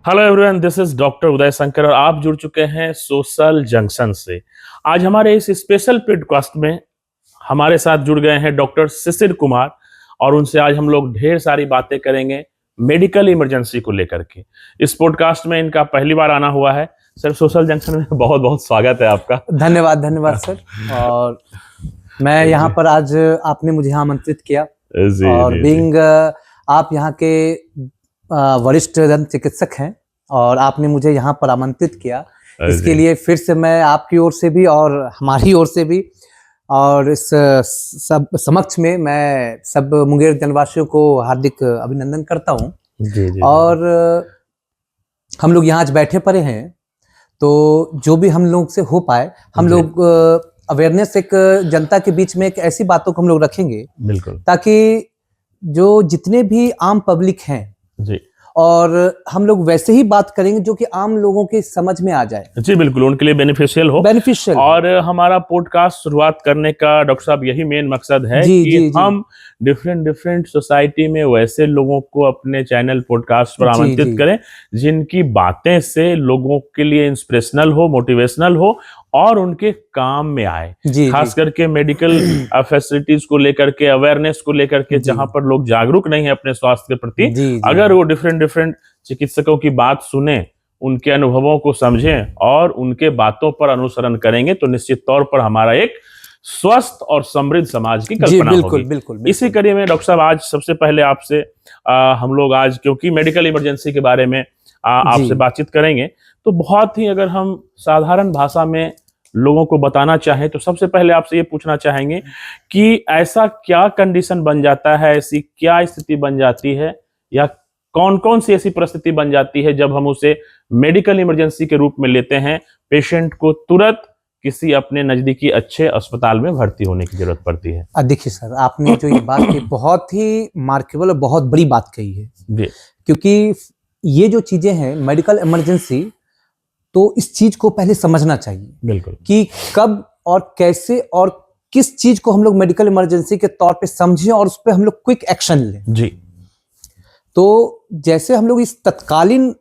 Hello everyone, this is doctor Uday Shankar और आप जुड़ चुके हैं सोशल जंक्शन से। आज हमारे इस स्पेशल पॉडकास्ट में हमारे साथ जुड़ गए हैं डॉक्टर शिशिर कुमार और उनसे आज हम लोग ढेर सारी बातें करेंगे मेडिकल इमरजेंसी को लेकर के। इस पॉडकास्ट में इनका पहली बार आना हुआ है। सर, सोशल जंक्शन में बहुत बहुत स्वागत है आपका। धन्यवाद सर। और मैं यहाँ पर आज आपने मुझे यहाँ आमंत्रित किया और बीइंग आप यहाँ के वरिष्ठ दंत चिकित्सक हैं और आपने मुझे यहाँ पर आमंत्रित किया, इसके लिए फिर से मैं आपकी ओर से भी और हमारी ओर से भी और इस सब समक्ष में मैं सब मुंगेर जनवासियों को हार्दिक अभिनंदन करता हूँ। और हम लोग यहाँ आज बैठे पड़े हैं तो जो भी हम लोग से हो पाए हम लोग अवेयरनेस एक जनता के बीच में एक ऐसी बातों को हम लोग रखेंगे बिल्कुल, ताकि जो जितने भी आम पब्लिक हैं जी, और हम लोग वैसे ही बात करेंगे जो कि आम लोगों के समझ में आ जाए। जी बिल्कुल, उनके लिए बेनिफिशियल हो। और हमारा पॉडकास्ट शुरुआत करने का डॉक्टर साहब यही मेन मकसद है कि हम डिफरेंट सोसाइटी में वैसे लोगों को अपने चैनल पॉडकास्ट पर आमंत्रित करें जिनकी बातें से लोगों के लिए इंस्पिरेशनल हो, मोटिवेशनल हो और उनके काम में आए। खास करके मेडिकल फैसिलिटीज को लेकर के, अवेयरनेस को लेकर के, जहां पर लोग जागरूक नहीं है अपने स्वास्थ्य के प्रति, अगर वो डिफरेंट चिकित्सकों की बात सुने, उनके अनुभवों को समझें और उनके बातों पर अनुसरण करेंगे तो निश्चित तौर पर हमारा एक स्वस्थ और समृद्ध समाज की कल्पना होगी। बिल्कुल। इसी कड़ी में डॉक्टर साहब आज सबसे पहले आपसे हम लोग आज क्योंकि मेडिकल इमरजेंसी के बारे में आपसे बातचीत करेंगे तो बहुत ही अगर हम साधारण भाषा में लोगों को बताना चाहें तो सबसे पहले आपसे ये पूछना चाहेंगे कि ऐसा क्या कंडीशन बन जाता है, ऐसी क्या स्थिति बन जाती है या कौन कौन सी ऐसी परिस्थिति बन जाती है जब हम उसे मेडिकल इमरजेंसी के रूप में लेते हैं, पेशेंट को तुरंत किसी अपने नजदीकी अच्छे अस्पताल में भर्ती होने की जरूरत पड़ती है। देखिए सर, आपने जो ये बात की बहुत ही मार्केबल और बहुत बड़ी बात कही है जी, क्योंकि ये जो चीजें हैं मेडिकल इमरजेंसी, तो इस चीज को पहले समझना चाहिए बिल्कुल कि कब और कैसे और किस चीज को हम लोग मेडिकल इमरजेंसी के तौर पे समझें और उस पर हम लोग क्विक एक्शन लें। जी, तो जैसे हम लोग इस तत्कालीन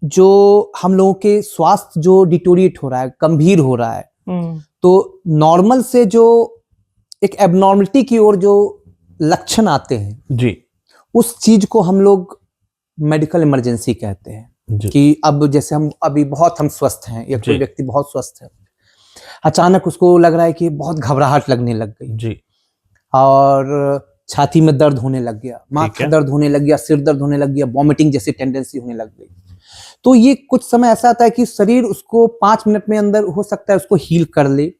जो हम लोगों के स्वास्थ्य जो डिटोरिएट हो रहा है, गंभीर हो रहा है, तो नॉर्मल से जो एक एबनॉर्मलिटी की ओर जो लक्षण आते हैं जी, उस चीज को हम लोग मेडिकल इमरजेंसी कहते हैं। कि अब जैसे हम अभी बहुत हम स्वस्थ हैं या कोई व्यक्ति बहुत स्वस्थ है, अचानक उसको लग रहा है कि बहुत घबराहट लगने लग गई जी, और छाती में दर्द होने लग गया, माथा दर्द होने लग गया, सिर दर्द होने लग गया, वॉमिटिंग जैसी टेंडेंसी होने लग गई। तो ये कुछ समय ऐसा आता है कि शरीर उसको 5 मिनट में अंदर हो सकता है उसको हील कर ले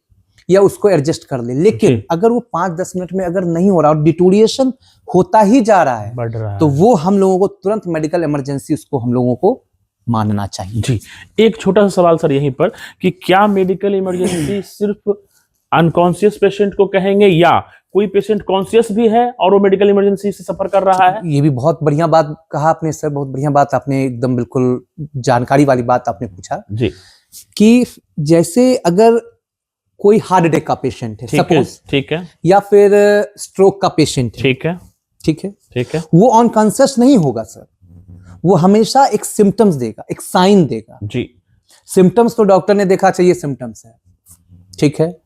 या उसको एडजस्ट कर ले, लेकिन अगर वो 5-10 मिनट में अगर नहीं हो रहा और डिटोरिएशन होता ही जा रहा है, बढ़ रहा है, तो वो हम लोगों को तुरंत मेडिकल इमरजेंसी उसको हम लोगों को मानना चाहिए। जी, एक छोटा सा सवाल सर यहीं पर कि क्या मेडिकल इमरजेंसी सिर्फ अनकॉन्शियस पेशेंट को कहेंगे या कोई पेशेंट कॉन्शियस भी है और वो मेडिकल इमरजेंसी से सफर कर रहा है? ये भी बहुत बढ़िया बात कहा आपने सर, बहुत बढ़िया बात आपने, एकदम बिल्कुल जानकारी वाली बात आपने पूछा जी, कि जैसे अगर कोई हार्ट अटैक का पेशेंट है सपोज, ठीक है, या फिर स्ट्रोक का पेशेंट है, ठीक है, वो अनकॉन्शियस नहीं होगा सर, वो हमेशा एक सिम्टम्स देगा, एक साइन देगा। जी, सिम्टम्स तो डॉक्टर ने देखा चाहिए सिम्टम्स है, ठीक है,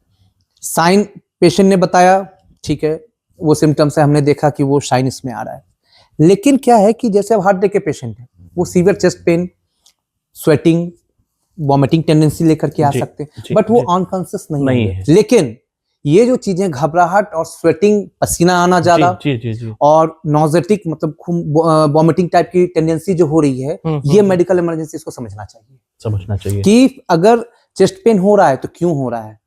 साइन पेशेंट ने बताया, ठीक है, वो सिम्टम्स है, हमने देखा कि वो साइन इसमें आ रहा है। लेकिन क्या है कि जैसे अब हार्ट अटैक के पेशेंट है, वो severe chest pain, sweating, vomiting tendency लेकर के आ सकते हैं, बट वो अनकॉन्शियस नहीं है। लेकिन ये जो चीजें घबराहट और स्वेटिंग, पसीना आना ज्यादा और नॉजेटिक मतलब वॉमिटिंग टाइप की टेंडेंसी जो हो रही है, ये मेडिकल इमरजेंसी इसको समझना चाहिए कि अगर चेस्ट पेन हो रहा है तो क्यों हो रहा है,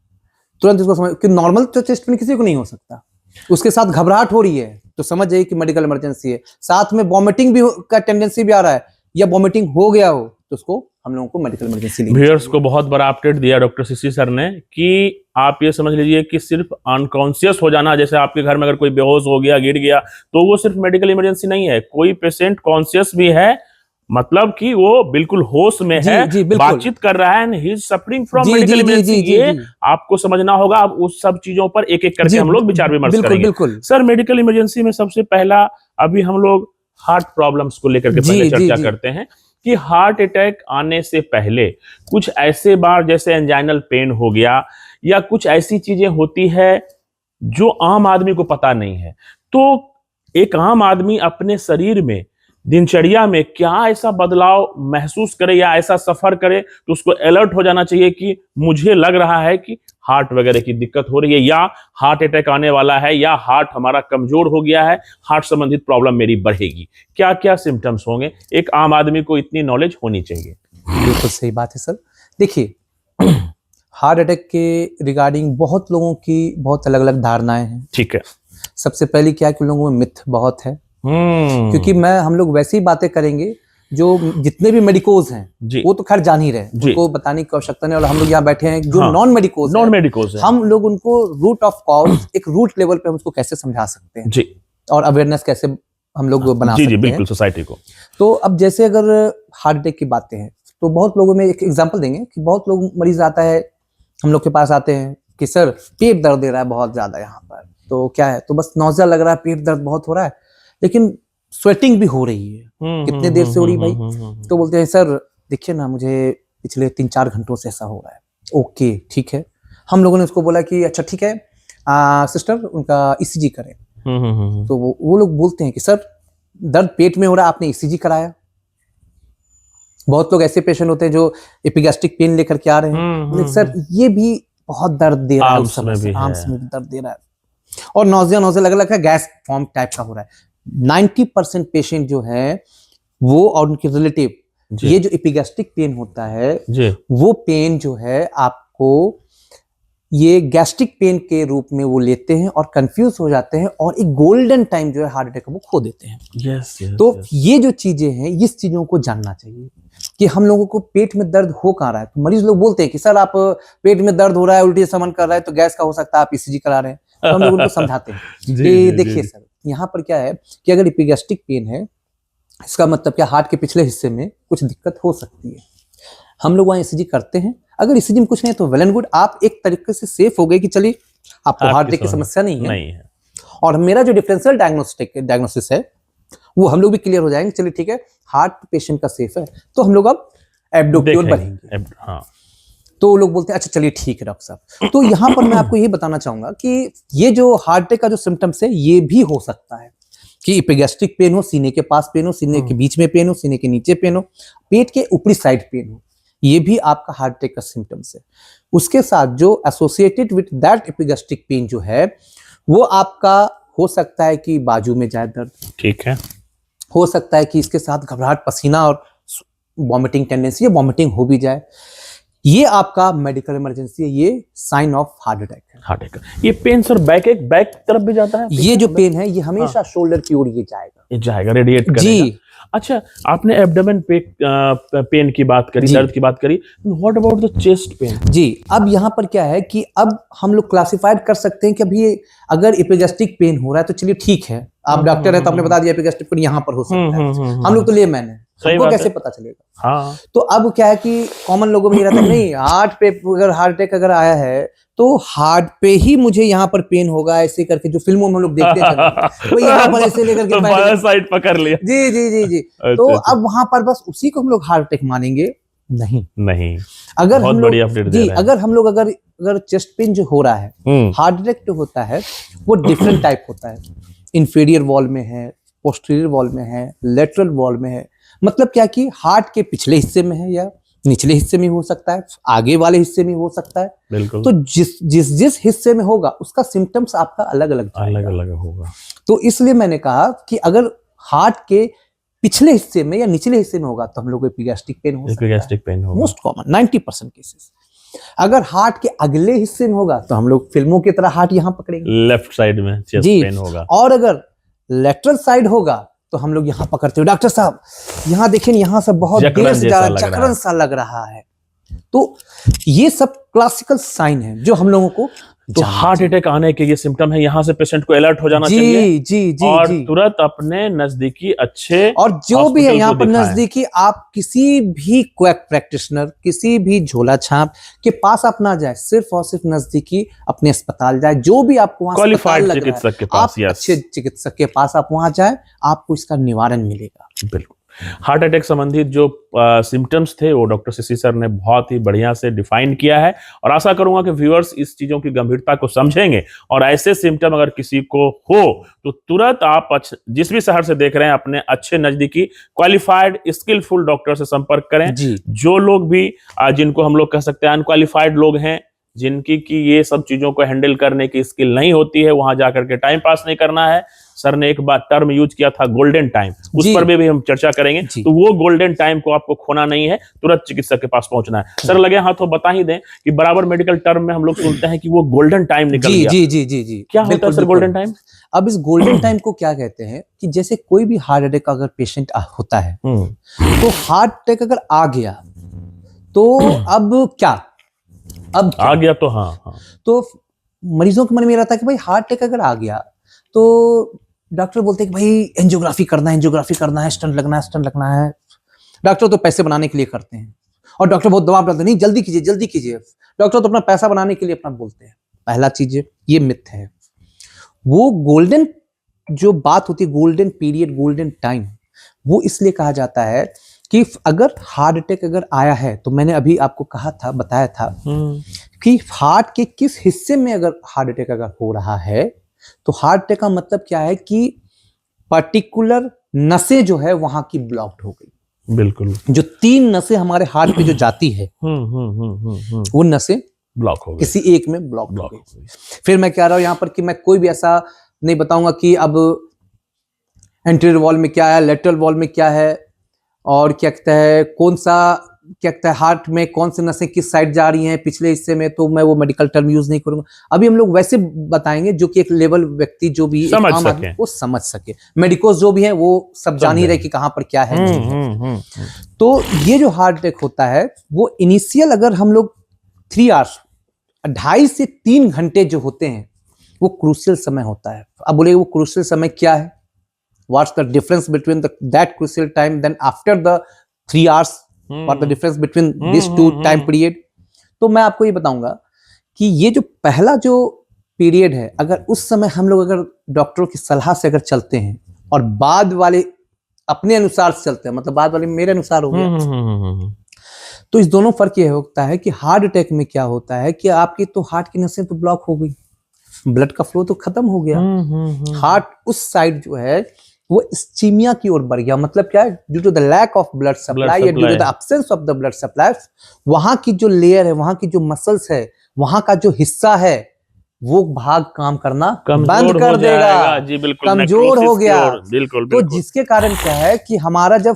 तुरंत इसको समझ कि नॉर्मल तो चेस्ट पेन किसी को नहीं हो सकता, उसके साथ घबराहट हो रही है तो समझ जाइए कि मेडिकल इमरजेंसी है। साथ में वॉमिटिंग भी का टेंडेंसी भी आ रहा है या वॉमिटिंग हो गया हो तो उसको हम लोगों को मेडिकल इमरजेंसी व्यूअर्स को बहुत बड़ा अपडेट दिया डॉक्टर शिशिर सर ने कि आप ये समझ लीजिए कि सिर्फ अनकॉन्शियस हो जाना, जैसे आपके घर में अगर कोई बेहोश हो गया, गिर गया, तो वो सिर्फ मेडिकल इमरजेंसी नहीं है। कोई पेशेंट कॉन्शियस भी है, मतलब कि वो बिल्कुल होश में है, बातचीत कर रहा है, and he is suffering from medical emergency. ये आपको समझना होगा। अब उस सब चीजों पर एक एक करके हम लोग विचार विमर्श करेंगे। सर, मेडिकल इमरजेंसी में सबसे पहला अभी हम लोग हार्ट प्रॉब्लम्स को लेकर के पहले चर्चा करते हैं कि हार्ट अटैक आने से पहले कुछ ऐसे बार जैसे एंजाइनल पेन हो गया या कुछ ऐसी चीजें होती है जो आम आदमी को पता नहीं है, तो एक आम आदमी अपने शरीर में दिनचर्या में क्या ऐसा बदलाव महसूस करे या ऐसा सफर करे तो उसको अलर्ट हो जाना चाहिए कि मुझे लग रहा है कि हार्ट वगैरह की दिक्कत हो रही है या हार्ट अटैक आने वाला है या हार्ट हमारा कमजोर हो गया है, हार्ट संबंधित प्रॉब्लम मेरी बढ़ेगी। क्या क्या सिम्टम्स होंगे, एक आम आदमी को इतनी नॉलेज होनी चाहिए। बिल्कुल सही बात है सर। देखिए, हार्ट अटैक के रिगार्डिंग बहुत लोगों की बहुत अलग अलग धारणाएं हैं। ठीक है। सबसे पहली क्या है कि लोगों में मिथ बहुत है, क्योंकि हम लोग वैसी ही बातें करेंगे जो जितने भी मेडिकोज हैं वो तो खैर जान ही रहे, उनको बताने की आवश्यकता नहीं। और हम लोग यहाँ बैठे हैं जो नॉन मेडिकोज हैं, हम लोग उनको रूट ऑफ कॉज एक रूट लेवल पे हम उसको कैसे समझा सकते हैं जी, और अवेयरनेस कैसे हम लोग बना सकते हैं बिल्कुल सोसाइटी को। तो अब जैसे अगर हार्ट अटैक की बातें हैं तो बहुत लोगों में एक एग्जाम्पल देंगे कि बहुत लोग मरीज आता है हम लोग के पास आते हैं कि सर पेट दर्द दे रहा है बहुत ज्यादा यहाँ पर, तो क्या है, तो बस नौजिया लग रहा है, पेट दर्द बहुत हो रहा है, लेकिन स्वेटिंग भी हो रही है, कितने देर से हो रही भाई, तो बोलते हैं सर देखिए ना मुझे पिछले 3-4 घंटों से ऐसा हो रहा है। ओके ठीक है, हम लोगों ने उसको बोला कि अच्छा ठीक है सिस्टर उनका ईसीजी करें। तो वो लोग बोलते हैं कि सर दर्द पेट में हो रहा है, आपने ईसीजी कराया। बहुत लोग ऐसे पेशेंट होते हैं जो एपिगैस्ट्रिक पेन लेकर के आ रहे हैं, सर ये भी बहुत दर्द दे रहा है, उस समय से आर्म्स में भी दर्द दे रहा है और नौजिया लग रहा है, गैस फॉर्म टाइप का हो रहा है। 90% पेशेंट जो है वो और उनके रिलेटिव ये जो एपिगैस्ट्रिक पेन होता है वो पेन जो है आपको ये गैस्ट्रिक पेन के रूप में वो लेते हैं और कंफ्यूज हो जाते हैं और एक गोल्डन टाइम जो है हार्ट अटैक वो खो देते हैं। तो ये जो चीजें हैं इस चीजों को जानना चाहिए कि हम लोगों को पेट में दर्द हो कहाँ रहा है। तो मरीज लोग बोलते हैं कि सर आप पेट में दर्द हो रहा है, उल्टी से मन कर रहा है, तो गैस का हो सकता है, आप ईसीजी करा रहे हैं। तो हम लोग उनको समझाते हैं कि देखिए सर यहाँ पर क्या है कि अगर एपिगैस्ट्रिक पेन है इसका मतलब क्या हार्ट के पिछले हिस्से में कुछ दिक्कत हो सकती है। हम लोग वहाँ ईसीजी करते हैं, अगर ईसीजी में कुछ नहीं तो वेल एंड गुड, आप एक तरीके से सेफ हो गए कि चलिए आपको हार्ट अटैक की समस्या नहीं है। और मेरा जो डिफरेंशियल डायग्नोसिस है वो हम लोग भी क्लियर हो जाएंगे, चलिए ठीक है हार्ट पेशेंट का सेफ है तो हम लोग अब एब्डोक्योर बनेंगे। तो लोग बोलते हैं अच्छा चलिए ठीक है डॉक्टर साहब। तो यहाँ पर मैं आपको ये बताना चाहूंगा कि ये जो हार्ट अटैक का जो सिम्टम्स है ये भी हो सकता है कि एपिगैस्ट्रिक पेन हो, सीने के पास पेन हो, सीने के बीच में पेन हो, सीने के नीचे पेन हो, पेट के ऊपरी साइड पेन हो, ये भी आपका हार्ट अटैक का सिम्टम्स है। उसके साथ जो associated with that epigastric pain जो है वो आपका हो सकता है कि बाजू में जाए दर्द, ठीक है, हो सकता है कि इसके साथ घबराहट, पसीना और वॉमिटिंग टेंडेंसी या वॉमिटिंग हो भी जाए। ये आपका मेडिकल इमरजेंसी है, ये साइन ऑफ हार्ट अटैक है। हार्ट अटैक ये पेन सर बैक तरफ भी जाता है? ये जो पेन है ये हमेशा शोल्डर की ओर ये जाएगा, रेडिएट करेगा। जी अच्छा, आपने एब्डोमेन पेन की बात करी, दर्द की बात करी, what about the chest pain? जी अब यहाँ पर क्या है कि अब हम लोग क्लासिफाइड कर सकते हैं कि अभी अगर एपिगैस्ट्रिक पेन हो रहा है तो चलिए ठीक है, आप डॉक्टर है तो आपने बता दिया एपिगैस्ट्रिक पेन यहाँ पर हो सकता है, हम लोग तो लेमैन है, हमको कैसे पता चलेगा? हाँ। तो अब क्या है कि कॉमन लोगों में ये रहता है नहीं हार्ट पे अगर हार्ट अटैक अगर आया है तो हार्ट पे ही मुझे यहाँ पर पेन होगा, ऐसे करके जो फिल्मों में हम लोग देखते हैं तो यहाँ पर ऐसे लेकर के बाया साइड पकड़ लिया। जी जी जी जी तो अब वहां पर बस उसी को हम लोग हार्ट अटैक मानेंगे नहीं। अगर हम लोग अगर चेस्ट पेन जो हो रहा है, हार्ट अटैक जो होता है वो डिफरेंट टाइप होता है, इंफीरियर वॉल में है, पोस्टीरियर वॉल में है, लेटरल वॉल में है। मतलब क्या कि हार्ट के पिछले हिस्से में है या निचले हिस्से में हो सकता है, आगे वाले हिस्से में हो सकता है। बिल्कुल। तो जिस हिस्से में होगा उसका सिम्टम्स आपका अलग अलग होगा। तो इसलिए मैंने कहा कि अगर हार्ट के पिछले हिस्से में या निचले हिस्से में होगा तो हम लोग को एपिगैस्ट्रिक पेन हो सकता है, मोस्ट कॉमन 90% केसेस। अगर हार्ट के अगले हिस्से में होगा तो हम लोग फिल्मों की तरह हार्ट यहाँ पकड़ेंगे, लेफ्ट साइड में चेस्ट पेन होगा। और अगर लेटरल साइड होगा तो हम लोग यहाँ पकड़ते हो, डॉक्टर साहब यहाँ देखिए यहाँ से बहुत देर से जा रहा है, जकड़न सा लग रहा है। तो ये सब क्लासिकल साइन है जो हम लोगों को तो हार्ट अटैक आने के ये सिम्टम है, यहाँ से पेशेंट को अलर्ट हो जाना चाहिए और तुरंत अपने नजदीकी अच्छे और जो भी है यहाँ पर नजदीकी आप किसी भी क्वैक प्रैक्टिशनर, किसी भी झोला छाप के पास आप ना जाए, सिर्फ और सिर्फ नजदीकी अपने अस्पताल जाए, जो भी आपको वहाँ चिकित्सक के पास, अच्छे चिकित्सक के पास आप वहाँ जाए, आपको इसका निवारण मिलेगा। बिल्कुल। हार्ट अटैक संबंधित जो सिम्टम्स थे वो डॉक्टर शशि सर ने बहुत ही बढ़िया से डिफाइन किया है, और आशा करूंगा कि व्यूअर्स इस चीजों की गंभीरता को समझेंगे, और ऐसे सिम्टम अगर किसी को हो तो तुरंत आप जिस भी शहर से देख रहे हैं अपने अच्छे नजदीकी क्वालिफाइड स्किलफुल डॉक्टर से संपर्क करें। जो लोग भी जिनको हम लोग कह सकते हैं अनक्वालिफाइड लोग हैं, जिनकी कि ये सब चीजों को हैंडल करने की स्किल नहीं होती है, वहां जाकर के टाइम पास नहीं करना है। सर ने एक बार टर्म यूज किया था गोल्डन टाइम, उस पर भी हम चर्चा करेंगे। तो वो गोल्डन टाइम को आपको खोना नहीं है, तुरंत चिकित्सक के पास पहुंचना है। सर लगे हाथों बता ही दें कि बराबर मेडिकल टर्म में हम लोग सुनते हैं कि वो गोल्डन टाइम निकल गया। जी क्या होता है सर गोल्डन टाइम? अब इस गोल्डन टाइम को क्या कहते हैं कि जैसे कोई भी हार्ट अटैक अगर पेशेंट होता है तो हार्ट अटैक अगर आ गया तो अब क्या आ गया तो हाँ तो मरीजों के मन में रहता है कि भाई हार्ट अटैक अगर आ गया तो डॉक्टर बोलते हैं कि भाई एंजियोग्राफी करना है, स्टंट लगना है। डॉक्टर तो पैसे बनाने के लिए करते हैं और डॉक्टर बहुत दबाव डालते हैं, नहीं जल्दी कीजिए। डॉक्टर तो अपना पैसा बनाने के लिए अपना बोलते हैं। पहला चीज ये मिथ है। वो गोल्डन जो बात होती है, गोल्डन पीरियड, गोल्डन टाइम, वो इसलिए कहा जाता है कि अगर हार्ट अटैक अगर आया है तो मैंने अभी आपको बताया था कि हार्ट के किस हिस्से में अगर हार्ट अटैक अगर हो रहा है तो हार्ट अटैक का मतलब क्या है कि पर्टिकुलर नसें जो है वहां की ब्लॉक्ड हो गई। बिल्कुल। जो 3 नसें हमारे हार्ट पे जो जाती है वो नसें ब्लॉक हो गई, किसी एक में ब्लॉक हो गई। फिर मैं कह रहा हूं यहां पर कि मैं कोई भी ऐसा नहीं बताऊंगा कि अब एंटीरियर वॉल में क्या है, लेटरल वॉल में क्या है, और क्या कहता है कौन सा क्या कहता है हार्ट में कौन सी नसें किस साइड जा रही हैं पिछले हिस्से में, तो मैं वो मेडिकल टर्म यूज नहीं करूंगा। अभी हम लोग वैसे बताएंगे जो कि एक लेवल व्यक्ति जो भी समझ सके, वो समझ सके। मेडिकोस जो भी है वो सब जान ही रहे कि कहां पर क्या है नहीं है। तो ये जो हार्ट अटैक होता है वो इनिशियल अगर हम लोग 3 आवर्स 2.5 से 3 घंटे जो होते हैं वो क्रूशियल समय होता है। अब बोले वो क्रूशियल समय क्या है, what's the difference between that crucial time then after the 3 hours, what the difference between these two time period? तो मैं आपको ये बताऊंगा कि ये जो पहला जो पीरियड है अगर उस समय हम लोग अगर डॉक्टरों की सलाह से अगर चलते हैं और बाद वाले अपने अनुसार से चलते हैं, मतलब बाद वाले मेरे अनुसार हो गया, तो इस दोनों फर्क ये होता है कि हार्ट अटैक में क्या होता है कि आपकी तो हार्ट की नसें तो ब्लॉक हो गई, ब्लड का फ्लो तो खत्म हो गया, हार्ट उस साइड जो है वो इस्कीमिया की ओर बढ़ गया। मतलब क्या है, due to the lack of blood supply या due to the absence of the blood supply, वहां की जो लेयर है, वहां की जो मसल्स है, वहां का जो हिस्सा है वो भाग काम करना बंद कर देगा, जी बिल्कुल, कमजोर हो गया। बिल्कुल। तो जिसके कारण क्या है कि हमारा जब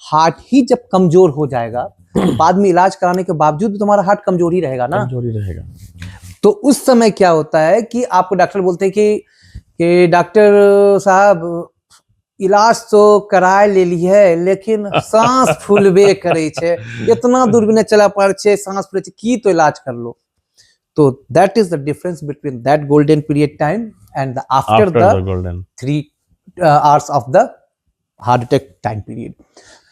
हार्ट ही जब कमजोर हो जाएगा तो बाद में इलाज कराने के बावजूद भी तुम्हारा हार्ट कमजोर ही रहेगा ना, कमजोर ही रहेगा। तो उस समय क्या होता है कि आपको डॉक्टर बोलते हैं कि डॉक्टर साहब इलाज तो कराए ले ली है लेकिन सांस फूलबे करे छे, इतना दूर भी नहीं चला पार छे, सांस फूले छे, की तो इलाज कर लो। तो that is the difference between that golden period time and the after the golden 3 hours of the heart attack time period.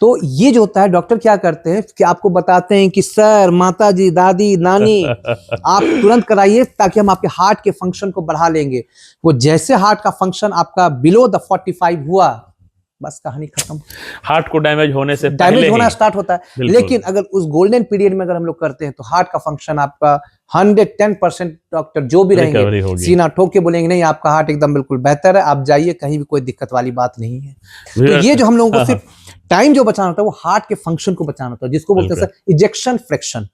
तो ये जो होता है डॉक्टर क्या करते हैं कि आपको बताते हैं कि सर, माता जी, दादी, नानी आप तुरंत कराइए ताकि हम आपके हार्ट के फंक्शन को बढ़ा लेंगे। वो जैसे हार्ट का फंक्शन आपका बिलो द 45 हुआ, बस कहानी खत्म। हार्ट को डैमेज होने से डैमेज होना स्टार्ट होता है। लेकिन अगर उस गोल्डन पीरियड में अगर हम लोग करते हैं तो हार्ट का फंक्शन आपका 110% डॉक्टर जो भी रहेंगे सीना ठोक के बोलेंगे नहीं आपका हार्ट एकदम बिल्कुल बेहतर है, आप जाइए, कहीं भी कोई दिक्कत वाली बात नहीं है। तो ये जो हम लोगों को सिर्फ टाइम जो बचाना होता है वो हार्ट के फंक्शन को बचाना होता है, जिसको बोलते हैं सर इजेक्शन फ्रैक्शन।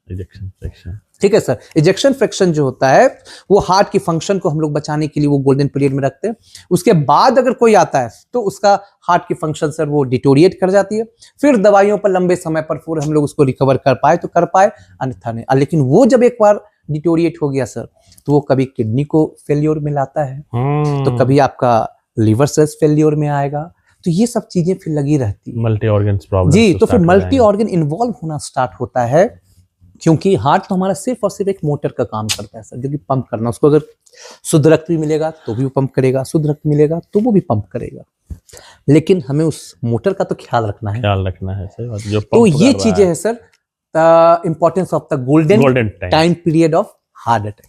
ठीक है सर, इजेक्शन फ्रैक्शन जो होता है वो हार्ट की फंक्शन को हम लोग बचाने के लिए वो गोल्डन पीरियड में रखते हैं। उसके बाद अगर कोई आता है तो उसका हार्ट की फंक्शन सर वो डिटोरिएट कर जाती है, फिर दवाइयों पर लंबे समय पर पूरे हम लोग उसको रिकवर कर पाए तो कर पाए, अन्यथा नहीं। लेकिन वो जब एक बार डिटोरिएट हो गया सर तो वो कभी किडनी को फेल्योर में लाता है, तो कभी आपका लिवर सेल्स फेल्योर में आएगा, तो ये सब चीजें फिर लगी रहती है, मल्टी ऑर्गन प्रॉब्लम जी। तो फिर मल्टी ऑर्गन इन्वॉल्व होना स्टार्ट होता है, क्योंकि हार्ट तो हमारा सिर्फ और सिर्फ एक मोटर का काम करता है सर, जो कि पंप करना। उसको अगर शुद्ध रक्त भी मिलेगा तो भी वो पंप करेगा, शुद्ध रक्त मिलेगा तो वो भी पंप करेगा, लेकिन हमें उस मोटर का तो ख्याल रखना है, सही बात। जो तो ये चीजें है sir the importance of the golden time period of heart attack.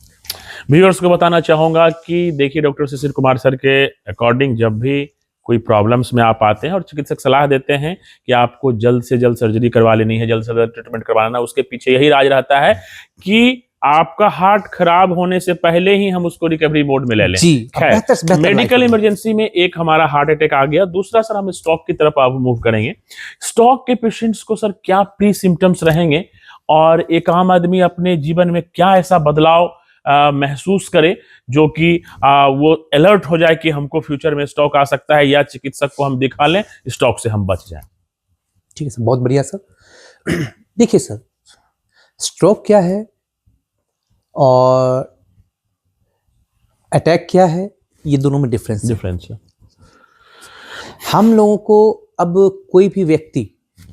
Viewers को बताना चाहूंगा कि देखिए डॉक्टर शिशिर कुमार सर के अकॉर्डिंग जब भी कोई प्रॉब्लम्स में आप आते हैं और चिकित्सक सलाह देते हैं कि आपको जल्द से जल्द सर्जरी करवा लेनी है, जल्द से जल्द ट्रीटमेंट करवाना, उसके पीछे यही राज रहता है कि आपका हार्ट खराब होने से पहले ही हम उसको रिकवरी मोड में ले लें। खैर, मेडिकल इमरजेंसी में एक हमारा हार्ट अटैक आ गया, दूसरा सर हम स्ट्रोक की तरफ आप मूव करेंगे। स्ट्रोक के पेशेंट्स को सर क्या प्री सिम्टम्स रहेंगे और एक आम आदमी अपने जीवन में क्या ऐसा बदलाव महसूस करे जो कि वो अलर्ट हो जाए कि हमको फ्यूचर में स्ट्रोक आ सकता है, या चिकित्सक को हम दिखा लें, स्ट्रोक से हम बच जाएं। ठीक है सर, बहुत बढ़िया सर। देखिए सर, स्ट्रोक क्या है और अटैक क्या है, ये दोनों में डिफरेंस है। हम लोगों को अब कोई भी व्यक्ति,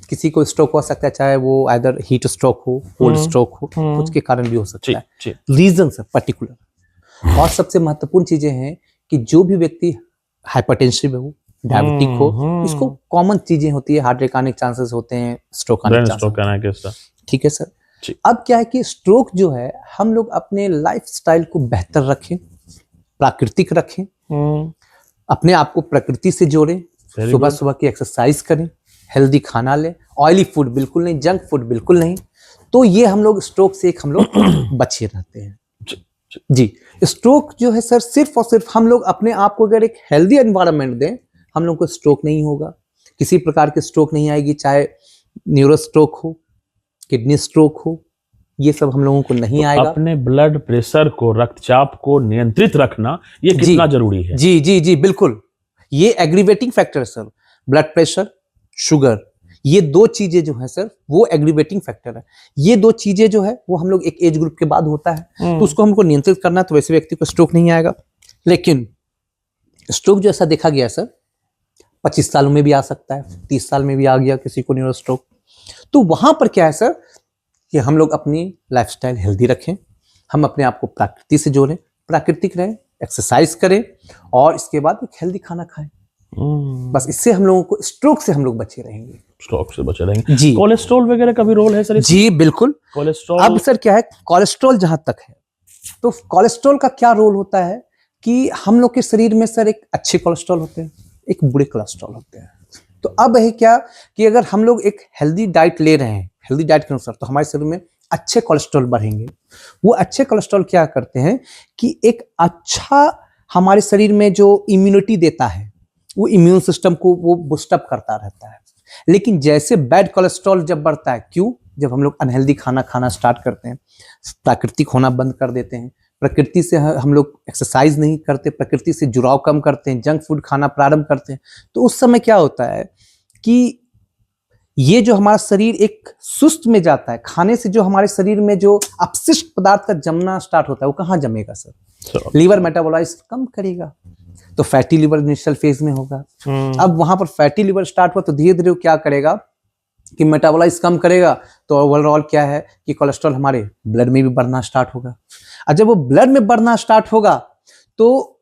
किसी को स्ट्रोक हो सकता है, चाहे वो आइदर हीट स्ट्रोक हो, कोल्ड स्ट्रोक हो, उसके कारण भी हो सकता है, रीजन है पर्टिकुलर। और सबसे महत्वपूर्ण चीजें हैं कि जो भी व्यक्ति हाइपरटेंसिव हो, डायबिटिक हो, इसको कॉमन चीजें होती है, हार्ट अटैक आने के चांसेस होते हैं, स्ट्रोक आने के चांसेस। ठीक है सर। अब क्या है कि स्ट्रोक जो है, हम लोग अपने लाइफस्टाइल को बेहतर रखें, प्राकृतिक रखें, अपने आप को प्रकृति से जोड़ें, सुबह सुबह की एक्सरसाइज करें, हेल्दी खाना लें, ऑयली फूड बिल्कुल नहीं, जंक फूड बिल्कुल नहीं, तो ये हम लोग स्ट्रोक से हम लोग बचे रहते हैं। जी, स्ट्रोक जो है सर, सिर्फ और सिर्फ हम लोग अपने आप को अगर एक हेल्दी एनवायरनमेंट दें, हम लोग को स्ट्रोक नहीं होगा, किसी प्रकार की स्ट्रोक नहीं आएगी, चाहे न्यूरो स्ट्रोक हो, किडनी स्ट्रोक हो, ये सब हम लोगों को नहीं आएगा। अपने ब्लड प्रेशर को, रक्तचाप को नियंत्रित रखना ये कितना जरूरी है? जी जी जी बिल्कुल, ये एग्रीवेटिंग फैक्टर है सर। ब्लड प्रेशर, शुगर, ये दो चीजें जो है सर, वो एग्रीवेटिंग फैक्टर है। ये दो चीजें जो है वो हम लोग एक एज ग्रुप के बाद होता है, तो उसको हमको नियंत्रित करना है, तो वैसे व्यक्ति को स्ट्रोक नहीं आएगा। लेकिन स्ट्रोक जो ऐसा देखा गया सर, 25 सालों में भी आ सकता है, 30 साल में भी आ गया किसी को न्यूरो स्ट्रोक। तो वहां पर क्या है सर कि हम लोग अपनी लाइफस्टाइल हेल्दी रखें, हम अपने आप को प्रकृति से जोड़ें, प्राकृतिक रहें, एक्सरसाइज करें और इसके बाद एक हेल्दी खाना खाएं। बस इससे हम लोगों को स्ट्रोक से हम लोग बचे रहेंगे। स्ट्रोक से बचे रहेंगे जी। कोलेस्ट्रॉल वगैरह का भी रोल है सर? जी बिल्कुल। कोलेस्ट्रॉल, अब सर क्या है, कोलेस्ट्रॉल जहां तक है, तो कोलेस्ट्रॉल का क्या रोल होता है कि हम लोग के शरीर में सर एक अच्छे कोलेस्ट्रॉल होते हैं, एक बुरे कोलेस्ट्रॉल होते हैं। तो अब है क्या कि अगर हम लोग एक हेल्दी डाइट ले रहे हैं, हेल्दी डाइट के अनुसार, तो हमारे शरीर में अच्छे कोलेस्ट्रॉल बढ़ेंगे। वो अच्छे कोलेस्ट्रॉल क्या करते हैं कि एक अच्छा हमारे शरीर में जो इम्यूनिटी देता है, वो इम्यून सिस्टम को वो बूस्टअप करता रहता है। लेकिन जैसे बैड कोलेस्ट्रॉल जब बढ़ता है, क्यों? जब हम लोग अनहेल्दी खाना स्टार्ट करते हैं, प्राकृतिक होना बंद कर देते हैं, प्रकृति से हम लोग एक्सरसाइज नहीं करते, प्रकृति से जुड़ाव कम करते हैं, जंक फूड खाना प्रारंभ करते हैं, तो उस समय क्या होता है कि ये जो हमारा शरीर एक सुस्त में जाता है, खाने से जो हमारे शरीर में जो अपशिष्ट पदार्थ का जमना स्टार्ट होता है, वो कहाँ जमेगा सर? लीवर मेटाबोलाइज कम करेगा, तो फैटी लिवर इनिशियल फेज में होगा। अब वहां पर फैटी लिवर स्टार्ट हुआ तो धीरे धीरे क्या करेगा कि मेटाबोलाइज कम करेगा, तो ओवरऑल क्या है कि कोलेस्ट्रॉल हमारे ब्लड में भी बढ़ना स्टार्ट होगा। और जब वो ब्लड में बढ़ना स्टार्ट होगा तो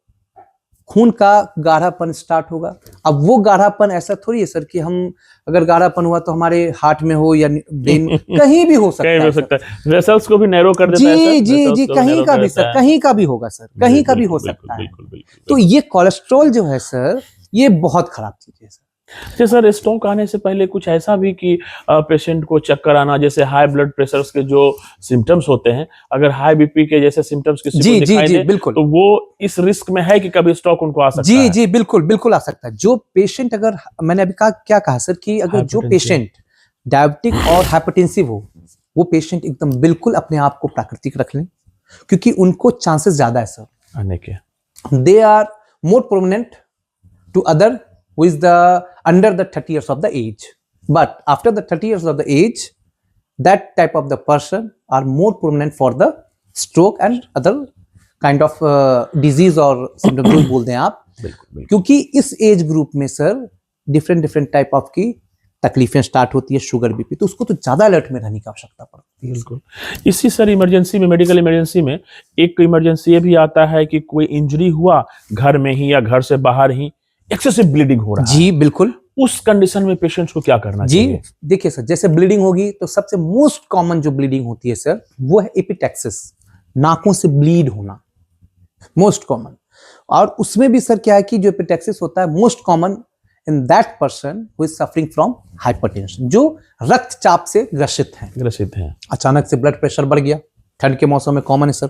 खून का गाढ़ापन स्टार्ट होगा। अब वो गाढ़ापन ऐसा थोड़ी है सर कि हम अगर गाढ़ापन हुआ तो हमारे हार्ट में हो या ब्रेन, कहीं भी हो सकता है। वेसल्स को भी नैरो कर देता है सर। जी जी, कहीं का भी सर, कहीं का भी होगा सर, कहीं का भी हो सकता है। तो ये कोलेस्ट्रॉल जो है सर, ये बहुत खराब चीज है सर। सर, स्ट्रोक आने से पहले कुछ ऐसा भी कि पेशेंट को चक्कर आना, जैसे हाई ब्लड प्रेशर के जो सिम्टम्स होते हैं, अगर हाई बीपी के जैसे सिम्टम्स किसी को दिखाई दे, बिल्कुल, तो वो इस रिस्क में है कि कभी स्ट्रोक उनको आ सकता है? जी जी बिल्कुल, बिल्कुल आ सकता है। जो पेशेंट, अगर मैंने अभी क्या कहा सर कि अगर जो पेशेंट डायबिटिक और हाइपरटेंसिव हो, वो पेशेंट एकदम बिल्कुल अपने आप को प्राकृतिक रख लें, क्योंकि उनको चांसेस ज्यादा है सर आने के। They are more prominent to other who is under the 30 years of the age, but after the 30 years of the age, that type of the person are more prominent for the stroke and other kind of disease or symptoms जो बोलते हैं आप। क्योंकि इस age group में sir different type of की तकलीफें start होती है, शुगर बीपी, तो उसको तो ज्यादा अलर्ट में रहने की आवश्यकता पड़ती है। बिल्कुल। इसी सर इमरजेंसी में, मेडिकल इमरजेंसी में एक इमरजेंसी ये भी आता है कि कोई इंजरी हुआ घर में ही या घर से बाहर ही, एक्सेसिव ब्लीडिंग हो रहा है। जी बिल्कुल। उस कंडीशन में पेशेंट्स को क्या करना चाहिए? जी देखिए सर, जैसे ब्लीडिंग होगी तो सबसे मोस्ट कॉमन जो ब्लीडिंग होती है सर, वो है एपिटैक्सिस, नाकों से ब्लीड होना, मोस्ट कॉमन। और उसमें भी सर क्या है कि जो एपिटैक्सिस होता है most common in that person who is suffering from hypertension, जो रक्तचाप से ग्रसित हैं। अचानक से ब्लड प्रेशर बढ़ गया, ठंड के मौसम में कॉमन है सर,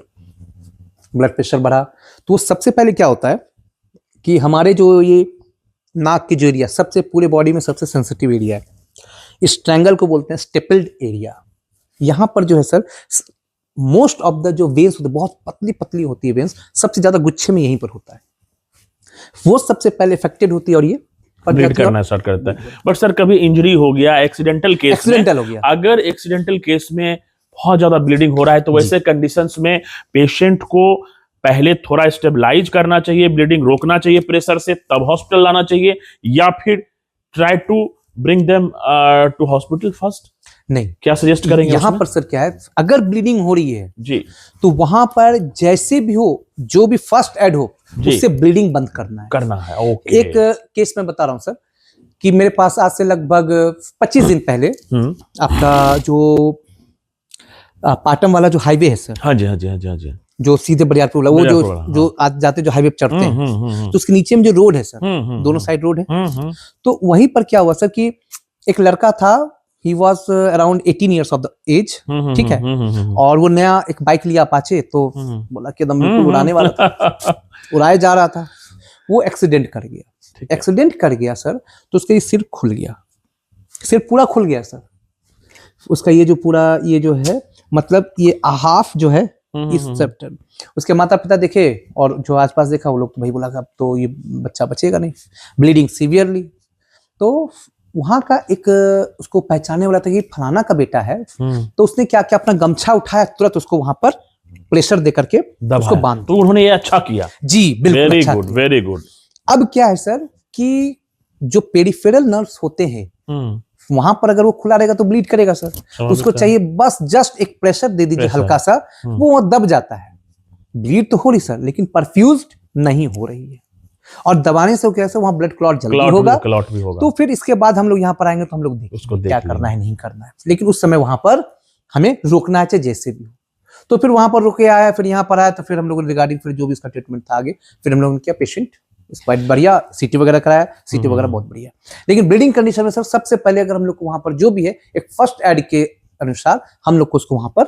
ब्लड प्रेशर बढ़ा तो सबसे पहले क्या होता है कि हमारे जो ये नाक के जो एरिया सबसे पूरे बॉडी में सबसे सेंसिटिव एरिया है, इस ट्रायंगल को बोलते हैं स्टेपल्ड एरिया। यहाँ पर जो है सर मोस्ट ऑफ द जो वेन्स होते हैं, बहुत पतली पतली होती है वेन्स, सबसे ज्यादा गुच्छे में यहीं पर होता है, वो सबसे पहले इफेक्टेड होती है और ये ब्लीड करना स्टार्ट करता है। बट सर कभी इंजरी हो गया, एक्सीडेंटल हो गया, अगर एक्सीडेंटल केस में बहुत ज्यादा ब्लीडिंग हो रहा है तो वैसे कंडीशंस में पेशेंट को पहले थोड़ा स्टेबलाइज करना चाहिए, ब्लीडिंग रोकना चाहिए प्रेशर से, तब हॉस्पिटल लाना चाहिए, या फिर try to bring them to hospital first? नहीं, क्या सजेस्ट करेंगे? यहाँ पर सर क्या है, अगर ब्लीडिंग हो रही है जी तो वहां पर जैसे भी हो, जो भी फर्स्ट एड हो उससे ब्लीडिंग बंद करना है। ओके। एक केस में बता रहा हूं सर कि मेरे पास आज से लगभग 25 दिन पहले आपका जो पाटम वाला जो हाईवे है सर, हाँ जी, जो सीधे बरियारपुर वो जो आज जाते जो हाईवे पे चढ़ते हैं, तो उसके नीचे में जो रोड है सर, दोनों साइड रोड है, तो वहीं पर क्या हुआ सर कि एक लड़का था, he was around 18 years of the age, ठीक है, और वो नया एक बाइक लिया अपाचे, तो बोला कि एकदम बिल्कुल उड़ाने वाला था, उड़ाए जा रहा था, वो एक्सीडेंट कर गया सर, तो उसका ये सिर खुल गया, सिर पूरा खुल गया सर, उसका ये जो पूरा ये जो है मतलब ये हाफ जो है इस सेप्टर, उसके माता पिता देखे और जो आसपास देखा वो लोग तो भाई बोला कि अब तो ये बच्चा बचेगा नहीं, ब्लीडिंग सीवियरली। तो वहां का एक उसको पहचानने वाला था कि फलाना का बेटा है, तो उसने क्या किया, अपना गमछा उठाया, तुरंत उसको वहां पर प्रेशर दे करके उसको बांध, तो उन्होंने ये अच्छा किया जी, बिल्कुल वेरी गुड। अब क्या है सर कि जो पेरिफेरल नर्व्स होते हैं वहां पर अगर वो खुला रहेगा तो ब्लीड करेगा सर, उसको चाहिए बस जस्ट एक प्रेशर दे दीजिए हल्का सा, वो दब जाता है, ब्लीड तो हो रही सर लेकिन परफ्यूज्ड नहीं हो रही है, और दबाने से क्या है वहां ब्लड क्लॉट जल्दी होगा, तो फिर इसके बाद हम लोग यहाँ पर आएंगे तो हम लोग देखेंगे क्या करना है नहीं करना है, लेकिन उस समय वहां पर हमें रोकना है जैसे भी हो। तो फिर वहां पर रुके आया, फिर यहाँ पर आया, तो फिर हम लोग रिगार्डिंग फिर जो भी इसका ट्रीटमेंट था आगे, फिर हम लोगों ने किया, पेशेंट बढ़िया सीटी वगैरह कराया, सीटी वगैरह बहुत बढ़िया, लेकिन ब्लीडिंग कंडीशन में सर सबसे पहले अगर हम लोग को वहां पर जो भी है एक फर्स्ट एड के अनुसार हम लोग को उसको वहां पर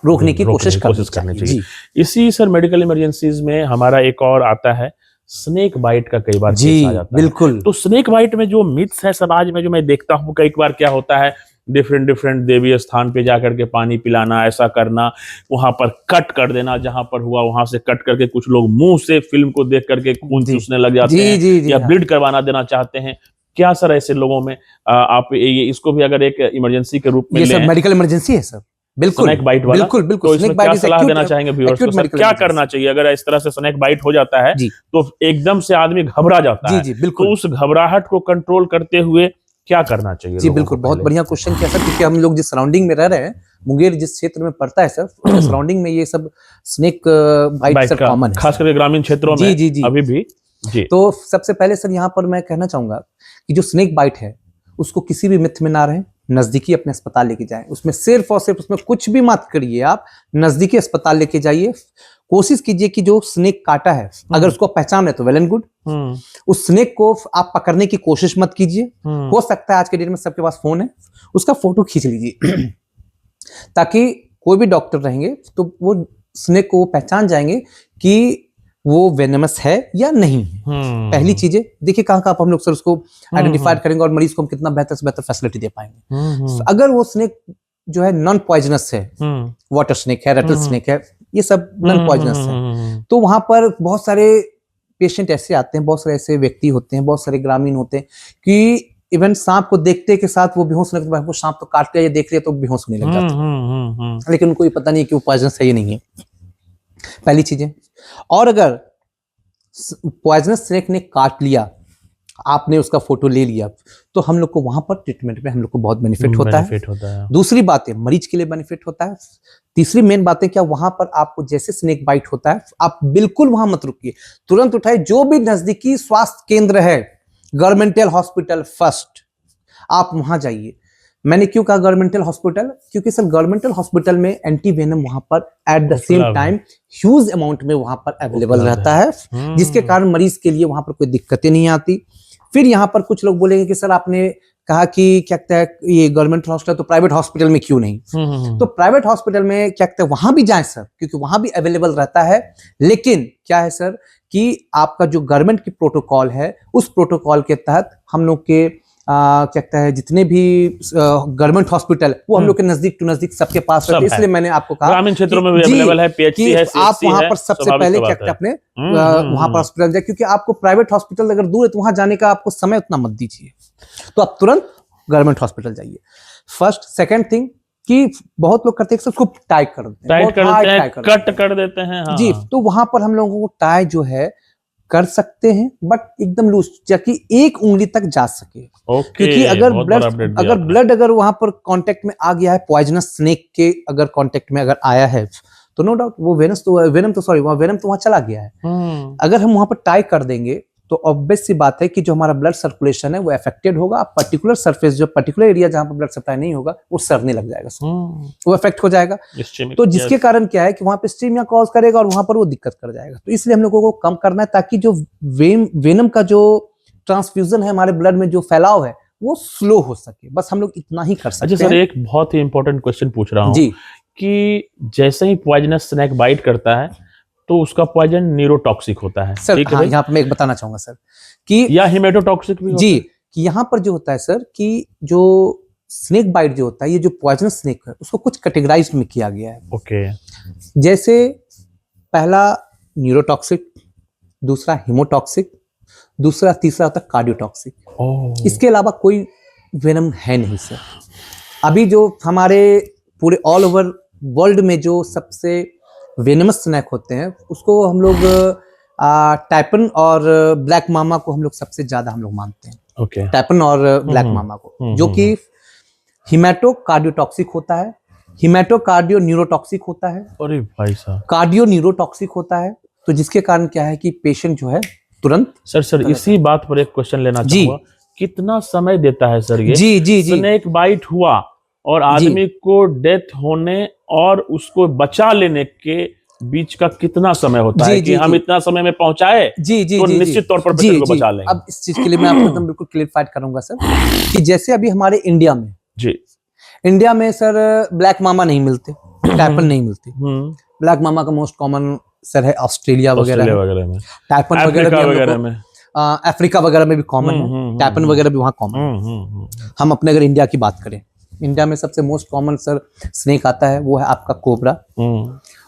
रोकने की कोशिश करनी चाहिए। इसी सर मेडिकल इमरजेंसीज में हमारा एक और आता है स्नेक बाइट का, कई बार केस आ जाता है। बिल्कुल। तो स्नेक बाइट में जो मिथ्स है समाज में, जो मैं देखता हूँ कई बार क्या होता है, डिफरेंट देवी स्थान पे जाकर के पानी पिलाना, ऐसा करना, वहां पर कट कर देना, जहां पर हुआ वहां से कट करके कुछ लोग मुंह से फिल्म को देख करके खून चूसने लग जाते हैं, या ब्लीड करवाना देना चाहते हैं। क्या सर ऐसे लोगों में आप ये इसको भी अगर एक इमरजेंसी के रूप में लें, मेडिकल इमरजेंसी है सर, बिल्कुल स्नेक बाइट वाला, बिल्कुल तो इसमें क्या सलाह देना चाहेंगे व्यूअर्स को, क्या करना चाहिए अगर इस तरह से स्नेक बाइट हो जाता है तो एकदम से आदमी घबरा जाता है, तो उस घबराहट को कंट्रोल करते हुए क्या करना चाहिए? जी बिल्कुल, बहुत बढ़िया क्वेश्चन किया सर, क्योंकि हम लोग जिस सराउंडिंग में रह रहे हैं, मुंगेर जिस क्षेत्र में पड़ता है सर, उसके सराउंडिंग में ये सब स्नेक बाइट सर कॉमन है, खास करके ग्रामीण क्षेत्रों में जी अभी भी जी। तो सबसे पहले सर यहाँ पर मैं कहना चाहूंगा कि जो स्नेक बाइट है उसको किसी भी मिथ में ना रहे, नजदीकी अपने अस्पताल लेके जाएं, उसमें सिर्फ और सिर्फ उसमें कुछ भी मत करिए, आप नजदीकी अस्पताल लेके जाइए, कोशिश कीजिए कि जो स्नेक काटा है अगर उसको पहचान है तो वेल एंड गुड, उस स्नेक को आप पकड़ने की कोशिश मत कीजिए, हो सकता है आज के डेट में सबके पास फोन है, उसका फोटो खींच लीजिए ताकि कोई भी डॉक्टर रहेंगे तो वो स्नेक को पहचान जाएंगे कि वो वेनमस है या नहीं। पहली चीजें देखिए कहाँ कहाँ हम लोग सर उसको आइडेंटिफाइड करेंगे और मरीज को हम कितना बेहतर से बेहतर फैसिलिटी दे पाएंगे। अगर वो स्नेक जो है नॉन पॉइजनस है, वाटर स्नेक है, रेटल स्नेक है, ये सब नॉन पॉइजनस है, तो वहां पर बहुत सारे पेशेंट ऐसे आते हैं, बहुत सारे ऐसे व्यक्ति होते हैं, बहुत सारे ग्रामीण होते हैं कि इवन सांप को देखते के साथ वो बेहोश होने के बाद सांप तो काट लिया, देख लिया तो बेहोश होने लग जाते हैं, लेकिन उनको ये पता नहीं कि वो पॉइजनस है या नहीं है, पहली चीजें। और अगर पॉइजनस स्नेक ने काट लिया, आपने उसका फोटो ले लिया, तो हम लोग को वहां पर ट्रीटमेंट में हम लोग को बहुत बेनिफिट होता है। दूसरी बात है मरीज के लिए बेनिफिट होता है। तीसरी मेन बात है क्या, वहां पर आपको जैसे स्नेक बाइट होता है आप बिल्कुल वहां मत रुकिए, तुरंत उठाए, जो भी नजदीकी स्वास्थ्य केंद्र है, गवर्नमेंटल हॉस्पिटल फर्स्ट, आप वहां जाइए, मैंने क्यों कहा गवर्नमेंटल हॉस्पिटल, क्योंकि सर गवर्नमेंटल हॉस्पिटल में एंटी वेनम वहां पर at the same time huge amount में वहां पर अवेलेबल रहता है, जिसके कारण मरीज के लिए वहां पर कोई दिक्कतें नहीं आती। फिर यहाँ पर कुछ लोग बोलेंगे कि सर आपने कहा कि क्या कहते हैं ये गवर्नमेंट हॉस्पिटल, तो प्राइवेट हॉस्पिटल में क्यों नहीं? तो प्राइवेट हॉस्पिटल में क्या कहते हैं वहां भी जाएं सर, क्योंकि वहां भी अवेलेबल रहता है। लेकिन क्या है सर कि आपका जो गवर्नमेंट की प्रोटोकॉल है, उस प्रोटोकॉल के तहत हम लोग के क्या कहता है जितने भी गवर्नमेंट हॉस्पिटल वो हम लोग के नजदीक टू नजदीक सबके पास रहते हैं। इसलिए मैंने आपको कहा ग्रामीण क्षेत्रों में भी अवेलेबल है, पीएचसी है, आप वहां पर सबसे पहले क्या कहते हैं अपने वहां पर हॉस्पिटल जाए, क्योंकि आपको प्राइवेट हॉस्पिटल अगर दूर है तो वहां जाने का आपको समय उतना मत दीजिए, तो आप तुरंत गवर्नमेंट हॉस्पिटल जाइए। फर्स्ट सेकंड थिंग कि बहुत लोग करते हैं उसको टाई कर देते हैं, कट कर देते हैं। हाँ। जी, तो वहां पर हम लोगों को टाई जो है कर सकते हैं, बट एकदम लूज, ताकि एक उंगली तक जा सके। क्योंकि अगर ब्लड अगर वहां पर कांटेक्ट में आ गया है, पॉइजनस स्नेक के अगर कांटेक्ट में अगर आया है, तो नो डाउट वो वेनम तो वहां चला गया है। अगर हम वहां पर टाई कर देंगे तो ऑब्वियस सी बात है कि जो हमारा ब्लड सर्कुलेशन है वो अफेक्टेड होगा। पर्टिकुलर सरफेस, जो पर्टिकुलर एरिया जहां पर ब्लड सप्लाई नहीं होगा, वो सड़ने लग जाएगा, वो अफेक्ट हो जाएगा। तो जिसके कारण क्या है कि वहां पे स्टीमिया कॉज करेगा और वहां पर वो दिक्कत कर जाएगा। तो इसलिए हम लोगों को कम करना है, ताकि जो वेनम का जो ट्रांसफ्यूजन है हमारे ब्लड में, जो फैलाव है वो स्लो हो सके। बस हम लोग इतना ही कर सकते हैं। अच्छा सर, एक बहुत ही इंपॉर्टेंट क्वेश्चन पूछ रहा हूँ जी, कि जैसे ही पॉइजनस स्नेक बाइट करता है तो उसका पॉइजन न्यूरोटॉक्सिक होता है सर। हाँ, यहाँ पे मैं एक बताना चाहूंगा सर कि या हिमेटोटॉक्सिक भी होता जी, कि यहाँ पर जो होता है सर कि जो स्नेक बाइट जो होता है, ये जो पॉइजनस स्नेक है उसको कुछ कैटेगराइज में किया गया है। ओके। जैसे पहला न्यूरोटॉक्सिक, दूसरा हिमोटॉक्सिक, दूसरा तीसरा होता है कार्डियोटॉक्सिक। इसके अलावा कोई वेनम है नहीं सर। अभी जो हमारे पूरे ऑल ओवर वर्ल्ड में जो सबसे वेनमस स्नेक होते हैं उसको हम लोग टाइपन और ब्लैक मामा को हम लोग सबसे ज्यादा हम लोग मानते हैं। ओके। टाइपन और ब्लैक मामा को, जो कि हिमेटोकार्डियोटॉक्सिक होता है, हिमेटोकार्डियो न्यूरोटॉक्सिक होता है, अरे भाई साहब, कार्डियो न्यूरोटॉक्सिक होता है। तो जिसके कारण क्या है कि पेशेंट जो है तुरंत सर इसी बात पर एक क्वेश्चन लेना चाहूंगा, कितना समय देता है सर ये? जी स्नेक बाइट हुआ और आदमी को डेथ होने और उसको बचा लेने के बीच का कितना समय होता है कि हम इतना समय में पहुंचाए तो निश्चित तौर पर पेशेंट को बचा लेंगे? अब इस चीज के लिए मैं आपको एकदम बिल्कुल क्लियरफाई करूंगा सर कि जैसे अभी हमारे इंडिया में इंडिया में सर ब्लैक मामा नहीं मिलते, टाइपन नहीं मिलते। ब्लैक मामा का मोस्ट कॉमन सर है ऑस्ट्रेलिया वगैरह में, टाइपन वगैरह में, अफ्रीका वगैरह में भी कॉमन है, टाइपन वगैरह भी वहाँ कॉमन है। हम अपने अगर इंडिया की बात करें, इंडिया में सबसे मोस्ट कॉमन सर स्नेक आता है वो है आपका कोबरा,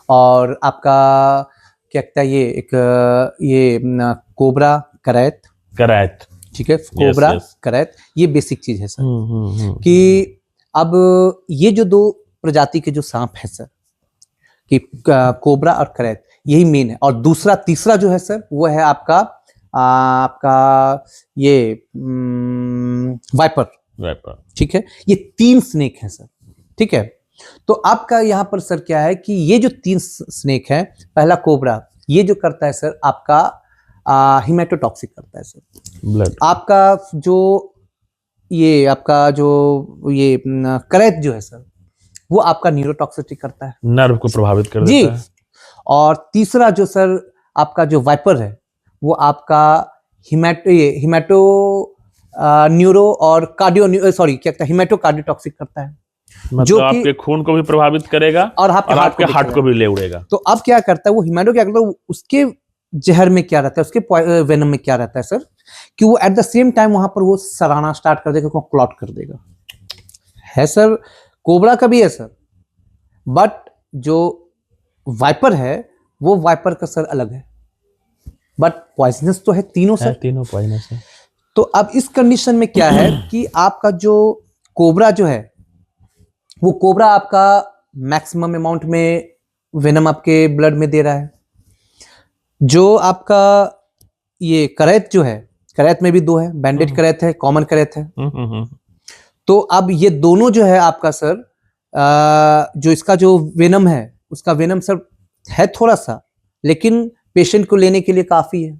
और आपका क्या कहता है ये कोबरा करैत, ठीक है, कोबरा करैत, ये बेसिक चीज है सर। कि अब ये जो दो प्रजाति के जो सांप है सर, कि कोबरा और करैत, यही मेन है। और दूसरा तीसरा जो है सर वो है आपका ये वाइपर, ठीक है। ये 3 स्नेक है सर, ठीक है। तो आपका यहाँ पर सर क्या है कि ये जो 3 स्नेक है, पहला कोबरा, ये जो करता है सर आपका हिमेटोटॉक्सिक करता है सर ब्लड। आपका जो ये करैत जो है सर वो आपका न्यूरोटॉक्सिसिटी करता है, नर्व को प्रभावित कर देता है। और तीसरा जो सर आपका जो वाइपर है वो आपका हिमेटो न्यूरो और हिमेटोकार्डियोटॉक्सिक करता है, मतलब जो आपके खून को भी प्रभावित करेगा और आपके हार्ट को भी ले उड़ेगा। तो अब क्या करता है वो हिमेटो, क्या करता है उसके जहर में क्या रहता है, उसके वेनम में क्या रहता है सर, कि वो एट द सेम टाइम वहां पर वो सराना स्टार्ट कर देगा, क्लॉट कर देगा। है सर, कोबरा का भी है सर, बट जो वाइपर है वो वाइपर का सर अलग है, बट पॉइजनस तो है तीनों सर, तीनों पॉइजनस है। तो अब इस कंडीशन में क्या है कि आपका जो कोबरा जो है वो कोबरा आपका मैक्सिमम अमाउंट में वेनम आपके ब्लड में दे रहा है। जो आपका ये करैत जो है, करैत में भी 2 है, बैंडेड करैत है, कॉमन करैत है। तो अब ये दोनों जो है आपका सर जो इसका जो वेनम है उसका वेनम सर है थोड़ा सा, लेकिन पेशेंट को लेने के लिए काफी है।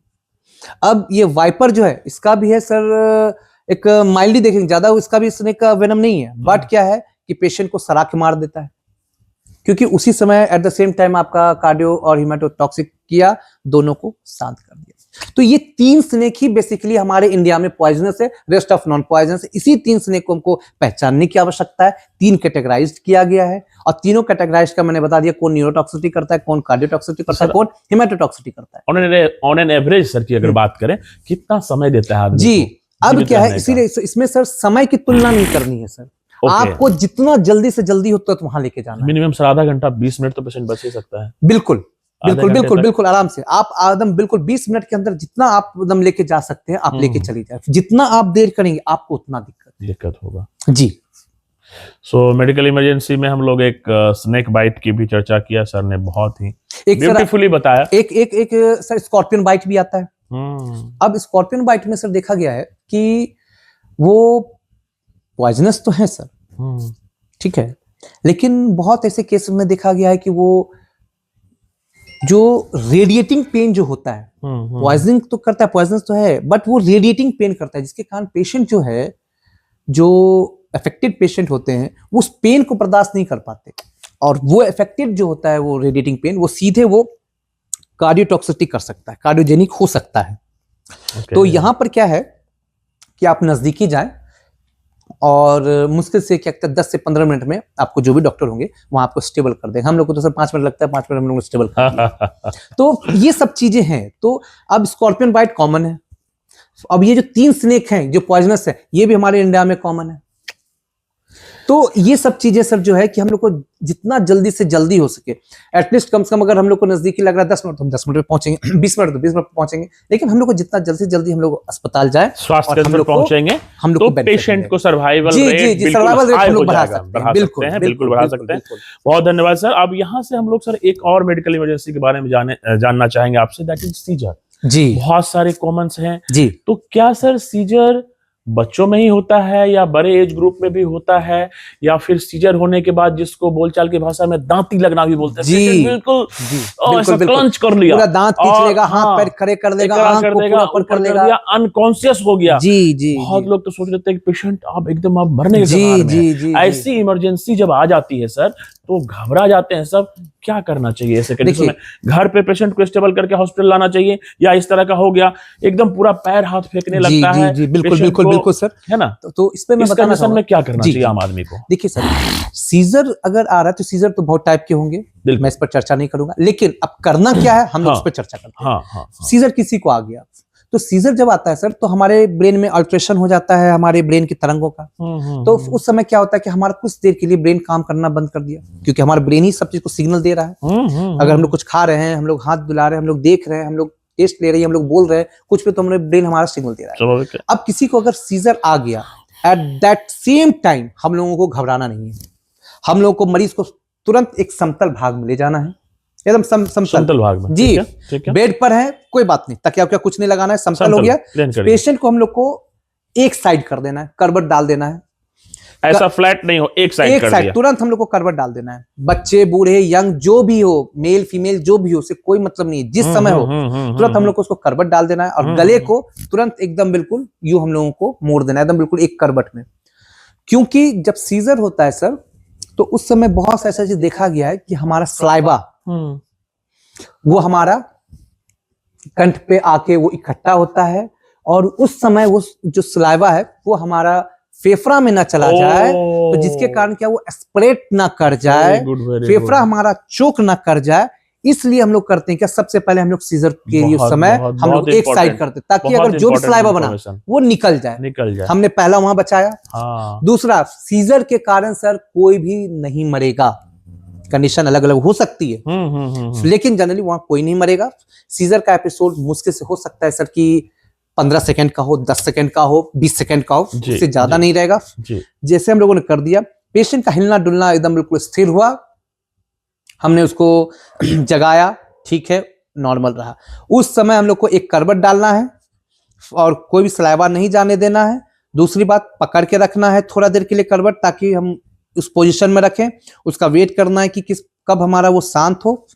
अब ये वाइपर जो है इसका भी है सर एक माइल्डली देखेंगे, ज्यादा इसका भी स्नेक का वेनम नहीं है, बट क्या है कि पेशेंट को सरा के मार देता है, क्योंकि उसी समय एट द सेम टाइम आपका कार्डियो और हिमेटोटॉक्सिक किया, दोनों को शांत कर दिया। तो ये 3 स्नेक ही बेसिकली हमारे इंडिया में पॉइजनस है, रेस्ट ऑफ नॉन पॉइजनस है। इसी 3 स्नेक को हमको पहचानने की आवश्यकता है। 3 कैटेगराइज किया गया है और तीनों कैटेगराइज का मैंने बता दिया, कौन न्यूरोटॉक्सिसिटी करता है, कौन कार्डियोटॉक्सिसिटी करता है, कौन हिमेटोटॉक्सिसिटी करता है। ऑन एन एवरेज सर की अगर बात करें, कितना समय देता है आदमी जी को अब जीवित क्या है, रहने इसीलिए इसमें सर समय की तुलना नहीं करनी है सर। आपको जितना जल्दी से जल्दी होता है तो वहां लेके जाना है। मिनिमम सर आधा घंटा 20 मिनट तो पेशेंट बच ही सकता है। बिल्कुल बिल्कुल बिल्कुल बिल्कुल आराम से आप एकदम बिल्कुल 20 मिनट के अंदर जितना आप एकदम लेके जा सकते हैं आप लेके चली जाए। जितना आप देर करेंगे आपको उतना दिक्कत होगा जी। सो मेडिकल इमरजेंसी में हम लोग एक स्नेक बाइट की भी चर्चा किया, सर ने बहुत ही ब्यूटीफुली बताया। एक सर स्कॉर्पियन बाइट भी आता है। अब स्कॉर्पियन बाइट में सर देखा गया है कि वो पॉइजनस तो है सर, ठीक है, लेकिन बहुत ऐसे केस में देखा गया है कि वो जो रेडिएटिंग पेन जो होता है, पॉइजनिंग तो करता है, पॉइजनस तो है, बट वो रेडिएटिंग पेन करता है, जिसके कारण पेशेंट जो है, जो अफेक्टेड पेशेंट होते हैं, वो उस पेन को बर्दाश्त नहीं कर पाते, और वो अफेक्टेड जो होता है वो रेडिएटिंग पेन, वो सीधे वो कार्डियोटॉक्सिसिटी कर सकता है, कार्डियोजेनिक हो सकता है। तो यहां पर क्या है कि आप नजदीकी जाएं और मुश्किल से क्या 10 से 15 मिनट में आपको जो भी डॉक्टर होंगे वहां आपको स्टेबल कर देंगे। हम लोग को तो सर 5 मिनट लगता है, 5 मिनट में लोग स्टेबल कर देंगे। तो ये सब चीजें हैं। तो अब स्कॉर्पियन बाइट कॉमन है। अब ये जो 3 स्नेक हैं जो पॉइजनस है, ये भी हमारे इंडिया में कॉमन है। तो ये सब चीजें सर जो है कि हम लोग को जितना जल्दी से जल्दी हो सके, एटलीस्ट कम से कम अगर हम लोग को नजदीकी लग रहा है 10 मिनट तो हम 10 मिनट में पहुंचेंगे, 20 मिनट तो 20 मिनट में पहुंचेंगे, लेकिन हम लोग को जितना जल्दी से जल्दी हम लोग अस्पताल जाए, स्वास्थ्य केंद्र पहुंचेंगे, हम लोग तो पेशेंट को सर्वाइवल रेट हम लोग बढ़ा सकते हैं, बिल्कुल बढ़ा सकते हैं। बहुत धन्यवाद सर। अब यहाँ से हम लोग सर एक और मेडिकल इमरजेंसी के बारे में जानना चाहेंगे आपसे, दैट इज सीजर। जी बहुत सारे कॉमन्स हैं जी। तो क्या सर सीजर बच्चों में ही होता है या बड़े एज ग्रुप में भी होता है, या फिर सीजर होने के बाद जिसको बोलचाल की भाषा में दांती लगना भी बोलते हैं, जी बिल्कुल ऐसा क्लंच कर लिया, पूरा दांत खींच लेगा, हाथ पैर खड़े कर देगा, आंख को पूरा ऊपर कर देगा, अनकॉन्शियस हो गया। जी जी बहुत लोग तो सोच लेते हैं कि पेशेंट अब एकदम अब मरने के कगार में है। ऐसी इमरजेंसी जब आ जाती है सर तो घबरा जाते हैं सब। क्या करना चाहिए ऐसे कंडीशन में? घर पे पेशेंट को स्टेबल करके हॉस्पिटल लाना चाहिए, या इस तरह का हो गया एकदम पूरा पैर हाथ फेंकने लगता है? जी बिल्कुल बिल्कुल बिल्कुल सर, है ना। तो इस पे मैं बताना चाहूंगा में क्या करना चाहिए आम आदमी को। देखिए सर, सीजर अगर आ रहा है तो सीजर तो बहुत टाइप के होंगे, मैं इस पर चर्चा नहीं करूंगा, लेकिन अब करना क्या है हम लोग उस पर चर्चा करते हैं। सीजर किसी को आ गया तो सीजर जब आता है सर तो हमारे ब्रेन में अल्ट्रेशन हो जाता है, हमारे ब्रेन की तरंगों का। तो उस समय क्या होता है कि हमारा कुछ देर के लिए ब्रेन काम करना बंद कर दिया, क्योंकि हमारा ब्रेन ही सब चीज को सिग्नल दे रहा है। अगर हम लोग कुछ खा रहे हैं, हम लोग हाथ धुला रहे हैं, हम लोग देख रहे हैं, हम लोग टेस्ट ले रहे हैं, हम लोग बोल रहे हैं कुछ पे, तो हमारे ब्रेन हमारा सिग्नल दे रहा है। अब किसी को अगर सीजर आ गया, एट दैट सेम टाइम हम लोगों को घबराना नहीं है। हम लोगों को मरीज को तुरंत एक समतल भाग में ले जाना है, एकदम समतल भाग में जी। बेड पर है, कोई बात नहीं, तकिया क्या कुछ नहीं लगाना है, समतल हो गया। पेशेंट को हम लोग को एक साइड कर देना है, करवट डाल देना है, ऐसा फ्लैट नहीं हो, एक साइड कर दिया, तुरंत हम लोग को करवट डाल देना है। बच्चे बूढ़े यंग जो भी हो, मेल फीमेल जो भी हो, उससे कोई मतलब नहीं है, जिस समय हो तुरंत हम लोग को उसको करवट डाल देना है, और गले को तुरंत एकदम बिल्कुल यूं हम लोगों को मोड़ देना है, एकदम बिल्कुल एक करवट में। क्योंकि जब सीजर होता है सर तो उस समय बहुत ऐसा चीज देखा गया है कि हमारा सलाइवा वो हमारा कंठ पे आके वो इकट्ठा होता है, और उस समय वो जो सलाइवा है वो हमारा फेफड़ा में ना चला जाए, तो जिसके कारण क्या वो एस्पिरेट ना कर जाए, फेफड़ा हमारा चोक ना कर जाए। इसलिए हम लोग करते हैं क्या, सबसे पहले हम लोग सीजर के लिए उस समय हम लोग एक साइड करते हैं, ताकि अगर जो भी सलाइवा बना वो निकल जाए। हमने पहला वहां बचाया। दूसरा, सीजर के कारण सर कोई भी नहीं मरेगा, कंडीशन अलग अलग हो सकती है, लेकिन जनरली वहां कोई नहीं मरेगा। सीजर का एपिसोड मुश्किल से हो सकता है सर कि 15 सेकंड का हो, 10 सेकंड का हो, 20 सेकंड का हो, उससे ज्यादा नहीं रहेगा। जैसे हम लोगों ने कर दिया, पेशेंट का हिलना डुलना एकदम बिल्कुल स्थिर हुआ, हमने उसको जगाया, ठीक है, नॉर्मल रहा। उस समय हम लोग को एक करवट डालना है और कोई भी सलाइवा नहीं जाने देना है। दूसरी बात, पकड़ के रखना है थोड़ा देर के लिए करवट, ताकि हम उस पोजीशन में रखें, उसका वेट करना है कि कब हमारा वो शांत हो।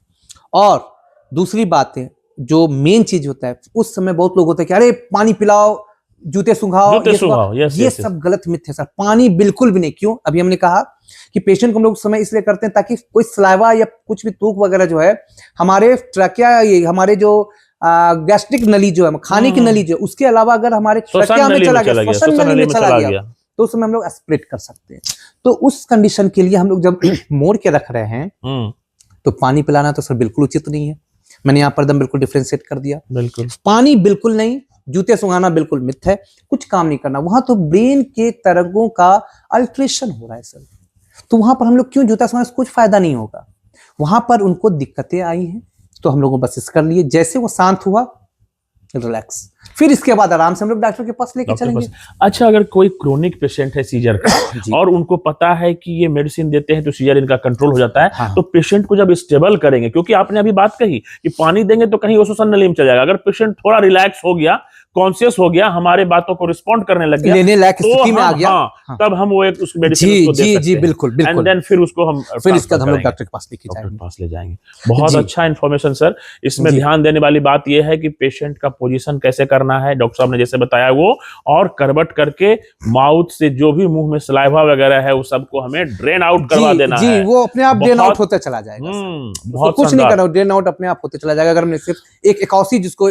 और दूसरी बात है, जो मेन चीज होता है, उस समय बहुत लोग होते हैं कि अरे पानी पिलाओ, जूते सुंघाओ, ये सब गलत मिथ है सर। पानी बिल्कुल भी नहीं। क्यों? अभी हमने कहा कि पेशेंट को हम लोग समय इसलिए करते हैं ताकि कोई सलाइवा या कुछ भी थूक वगैरह जो है हमारे ट्रकिया, हमारे जो गैस्ट्रिक नली जो है, खाने की नली जो है, उसके अलावा अगर हमारे ट्रकिया में चला गया, श्वसन नली में चला गया, तो उस समय हम लोग एस्पिरेट कर सकते हैं। तो उस कंडीशन के लिए हम लोग जब मोड़ के रख रहे हैं तो पानी पिलाना तो सर बिल्कुल उचित नहीं है। मैंने यहाँ पर एकदम बिल्कुल डिफरेंशिएट कर दिया। बिल्कुल पानी बिल्कुल नहीं, जूते सुंघाना बिल्कुल मिथ है, कुछ काम नहीं करना। वहां तो ब्रेन के तरंगों का अल्ट्रेशन हो रहा है सर, तो वहां पर हम लोग क्यों जूता सुंघाने से कुछ फायदा नहीं होगा। वहां पर उनको दिक्कतें आई हैं तो हम लोगों बस इस कर लिए, जैसे वो शांत हुआ रिलैक्स, फिर इसके बाद आराम से हम लोग डॉक्टर के पास लेके चलेंगे। अच्छा, अगर कोई क्रोनिक पेशेंट है सीजर का और उनको पता है कि ये मेडिसिन देते हैं तो सीजर इनका कंट्रोल हो जाता है, हाँ। तो पेशेंट को जब स्टेबल करेंगे, क्योंकि आपने अभी बात कही कि पानी देंगे तो कहीं वो श्वसन नली में चल जाएगा, अगर पेशेंट थोड़ा रिलैक्स हो गया, कॉन्शियस हो गया, हमारे बातों को रिस्पॉन्ड करने लग गया, लेने लायक स्थिति में आ गया, हाँ, तब हम वो एक उस मेडिसिन को दे सकते हैं। बिल्कुल बिल्कुल। एंड देन फिर उसको हम इसका हम लोग डॉक्टर के पास ले जाएंगे। बहुत अच्छा इन्फॉर्मेशन सर। इसमें ध्यान देने वाली बात यह है कि पेशेंट का पोजीशन कैसे करना है, डॉक्टर साहब ने जैसे बताया वो, और करवट करके माउथ से जो भी मुंह में सलाइवा वगैरह है वो सबको हमें ड्रेन आउट करवा देना है। वो अपने आप ड्रेन आउट होता चला जाएगा। बहुत कुछ नहीं करना, ड्रेन आउट अपने आप होते चला जाएगा। अगर हमने सिर्फ एक एकौसी, जिसको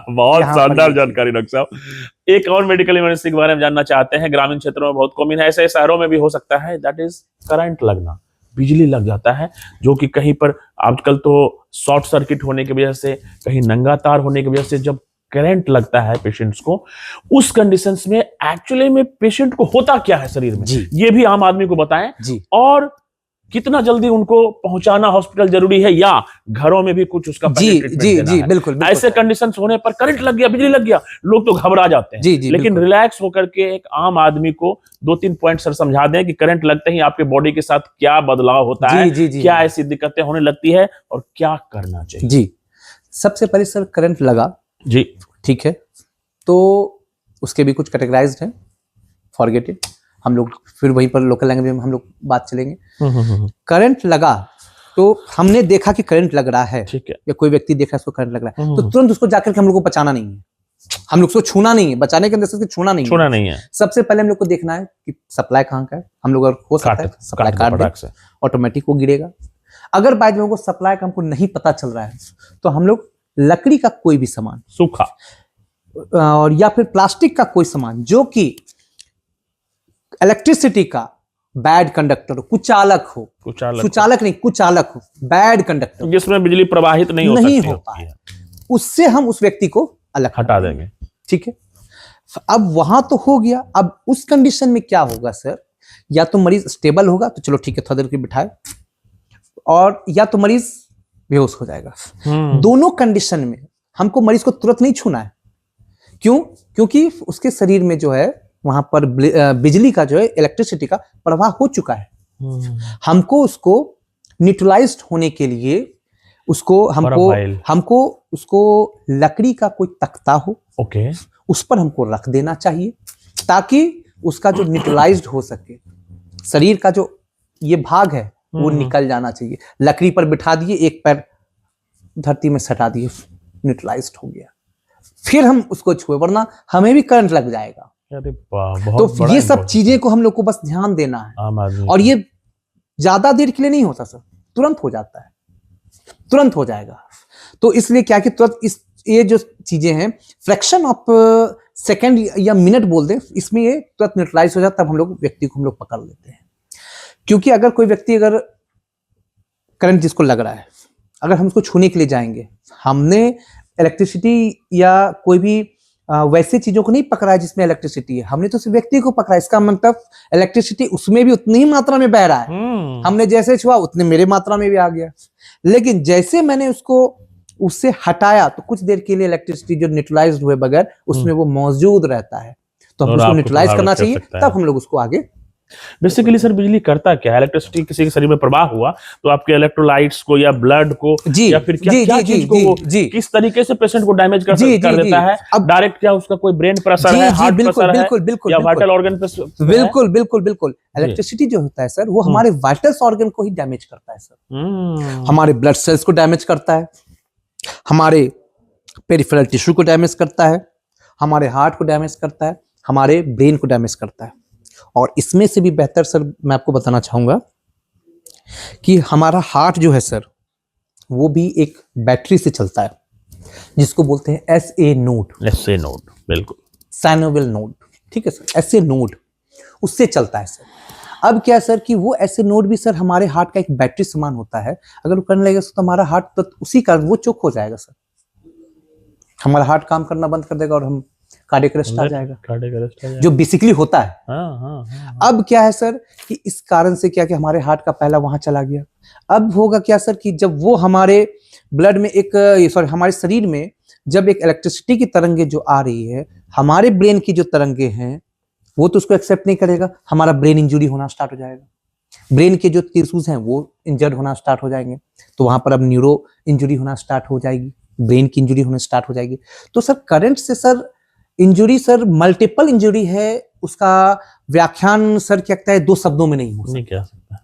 बहुत शानदार जानकारी डॉक्टर साहब। एक और मेडिकल इमरजेंसी के बारे में जानना चाहते हैं, ग्रामीण क्षेत्रों में बहुत कॉमन है, ऐसे शहरों में भी हो सकता है, दैट इज करंट लगना, बिजली लग जाता है, जो कि कहीं पर आजकल तो शॉर्ट सर्किट होने की वजह से, कहीं नंगा तार होने की वजह से जब करंट लगता है पेशेंट्स को, उस कंडीशंस में एक्चुअली में पेशेंट को होता क्या है शरीर में, ये भी आम आदमी को बताएं, और कितना जल्दी उनको पहुंचाना हॉस्पिटल जरूरी है, या घरों में भी कुछ उसका बिल्कुल। ऐसे कंडीशंस होने पर करंट लग गया, बिजली लग गया, लोग तो घबरा जाते हैं। लेकिन रिलैक्स होकर के एक आम आदमी को 2-3 पॉइंट सर समझा दें कि करंट लगते ही आपके बॉडी के साथ क्या बदलाव होता है, क्या ऐसी दिक्कतें होने लगती है और क्या करना चाहिए। जी, सबसे पहले सर करंट लगा जी, ठीक है, तो उसके भी कुछ कैटेगराइज्ड है, फॉरगेट इट, हम लोग फिर वहीं पर लोकल लैंग्वेज में हम लोग बात चलेंगे। करंट लगा तो हमने देखा कि करंट लग रहा है, ठीक है, या कोई व्यक्ति देखा उसको करंट लग रहा है, तो तुरंत उसको जाकर के हम लोग को बचाना नहीं है, हम लोग उसको छूना नहीं है, बचाने के अंदर से छूना नहीं है। सबसे पहले हम लोग को देखना है कि सप्लाई कहाँ का है, हम लोग अगर हो सकता है सप्लाई काट दें, ऑटोमेटिक वो गिरेगा। अगर बाय द वे वो सप्लाई का हमको नहीं पता चल रहा है तो हम लोग लकड़ी का कोई भी सामान, सूखा और या फिर प्लास्टिक का कोई सामान जो कि इलेक्ट्रिसिटी का बैड कंडक्टर हो, कुचालक हो, सुचालक नहीं कुचालक हो, बैड कंडक्टर जिसमें बिजली प्रवाहित नहीं हो पाए, उससे हम उस व्यक्ति को अलग हटा देंगे। ठीक है, अब वहां तो हो गया। अब उस कंडीशन में क्या होगा सर, या तो मरीज स्टेबल होगा तो चलो ठीक है थोड़ी देर के बिठाए, और या तो मरीज बेहोश हो जाएगा। दोनों कंडीशन में हमको मरीज को तुरंत नहीं छूना है। क्यों? क्योंकि उसके शरीर में जो है वहां पर बिजली का जो है इलेक्ट्रिसिटी का प्रवाह हो चुका है। हमको उसको न्यूट्रलाइज्ड होने के लिए हमको उसको लकड़ी का कोई तख्ता हो, ओके, उस पर हमको रख देना चाहिए ताकि उसका जो न्यूट्रलाइज्ड हो सके, शरीर का जो ये भाग है वो निकल जाना चाहिए। लकड़ी पर बिठा दिए, एक पैर धरती में सटा दिए, न्यूट्रलाइज्ड हो गया, फिर हम उसको छुए, वरना हमें भी करंट लग जाएगा। तो ये सब चीजें को हम लोग को बस ध्यान देना है, और ये ज्यादा देर के लिए नहीं होता सर, तुरंत हो जाता है, तुरंत हो जाएगा। तो इसलिए क्या कि तुरंत ये जो चीजें हैं फ्रैक्शन ऑफ सेकंड या मिनट बोल दें, इसमें ये तुरंत न्यूट्रलाइज हो जाता है, तब हम लोग व्यक्ति को हम लोग पकड़ लेते हैं। क्योंकि अगर कोई व्यक्ति अगर करंट जिसको लग रहा है, अगर हम उसको छूने के लिए जाएंगे, हमने इलेक्ट्रिसिटी या कोई भी वैसे चीजों को नहीं पकड़ा है जिसमें इलेक्ट्रिसिटी है, हमने तो सिर्फ व्यक्ति को पकड़ा है। इसका मतलब इलेक्ट्रिसिटी उसमें भी उतनी ही मात्रा में बह रहा है, हमने जैसे छुआ उतने मेरे मात्रा में भी आ गया। लेकिन जैसे मैंने उसको उससे हटाया तो कुछ देर के लिए इलेक्ट्रिसिटी जो न्यूट्रलाइज्ड हुए बगैर उसमें वो मौजूद रहता है, तो हम उसको न्यूट्रलाइज करना चाहिए, तब हम लोग उसको आगे। बेसिकली सर बिजली करता क्या है? इलेक्ट्रिसिटी किसी के शरीर में प्रवाह हुआ तो आपके इलेक्ट्रोलाइट्स को या ब्लड को या फिर क्या चीज को किस तरीके से पेशेंट को डैमेज कर देता है? डायरेक्ट क्या उसका कोई ब्रेन प्रेशर है, हार्ट प्रेशर है, या वाइटल ऑर्गन पे? बिल्कुल इलेक्ट्रिसिटी जो होता है सर वो हमारे वाइटल ऑर्गन को ही डैमेज करता है सर, हमारे ब्लड सेल्स को डैमेज करता है, हमारे पेरिफेरल टिश्यू को डैमेज करता है, हमारे हार्ट को डैमेज करता है, हमारे ब्रेन को डैमेज करता है। और इसमें से भी बेहतर सर मैं आपको बताना चाहूँगा कि हमारा हार्ट जो है सर वो भी एक बैटरी से चलता है, जिसको बोलते हैं SA नोड। SA नोड, बिल्कुल, साइनोवियल नोड, ठीक है सर, SA नोड उससे चलता है सर। अब क्या है सर कि वो SA नोड भी सर हमारे हार्ट का एक बैटरी समान होता है। अगर वो करने लगेगा तो हमारा हार्ट तो उसी का वो चोक हो जाएगा सर, हमारा हार्ट काम करना बंद कर देगा और हम कार्डियक अरेस्ट आ जाएगा, जो बेसिकली होता है। हाँ। अब क्या है सर कि इस कारण से क्या कि हमारे हार्ट का पहला वहां चला गया। अब होगा क्या सर कि जब वो हमारे ब्लड में हमारे शरीर में जब एक इलेक्ट्रिसिटी की तरंगे जो आ रही है, हमारे ब्रेन की जो तरंगे हैं वो तो उसको एक्सेप्ट नहीं करेगा, हमारा ब्रेन इंजुरी होना स्टार्ट हो जाएगा, ब्रेन के जो टिश्यूज हैं वो इंजर्ड होना स्टार्ट हो जाएंगे, तो वहां पर अब न्यूरो इंजुरी होना स्टार्ट हो जाएगी, ब्रेन की इंजुरी होना स्टार्ट हो जाएगी। तो सर करंट से sir injury sir multiple injury है, उसका व्याख्यान सर क्या कहता है 2 शब्दों में नहीं हो सकता।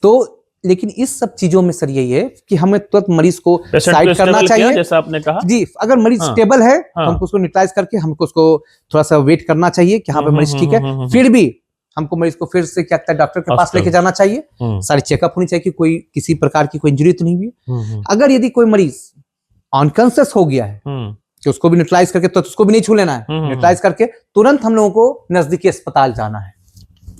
तो लेकिन इस सब चीजों में सर यही है कि हमें तुरंत मरीज को साइड करना चाहिए, जैसा आपने कहा जी। अगर मरीज स्टेबल है हमको उसको न्यूट्रलाइज करके हमको उसको थोड़ा सा वेट करना चाहिए कि हाँ पे मरीज ठीक है, फिर भी हमको मरीज को फिर से क्या कहता है डॉक्टर के पास लेके जाना चाहिए, सारी चेकअप होनी चाहिए कि कोई किसी प्रकार की कोई इंजरी तो नहीं हुई। अगर यदि कोई मरीज अनकॉन्शियस हो गया है कि उसको भी न्यूट्रलाइज करके, तो उसको भी नहीं छू लेना है, न्यूट्रलाइज करके तुरंत हम लोगों को नजदीकी अस्पताल जाना है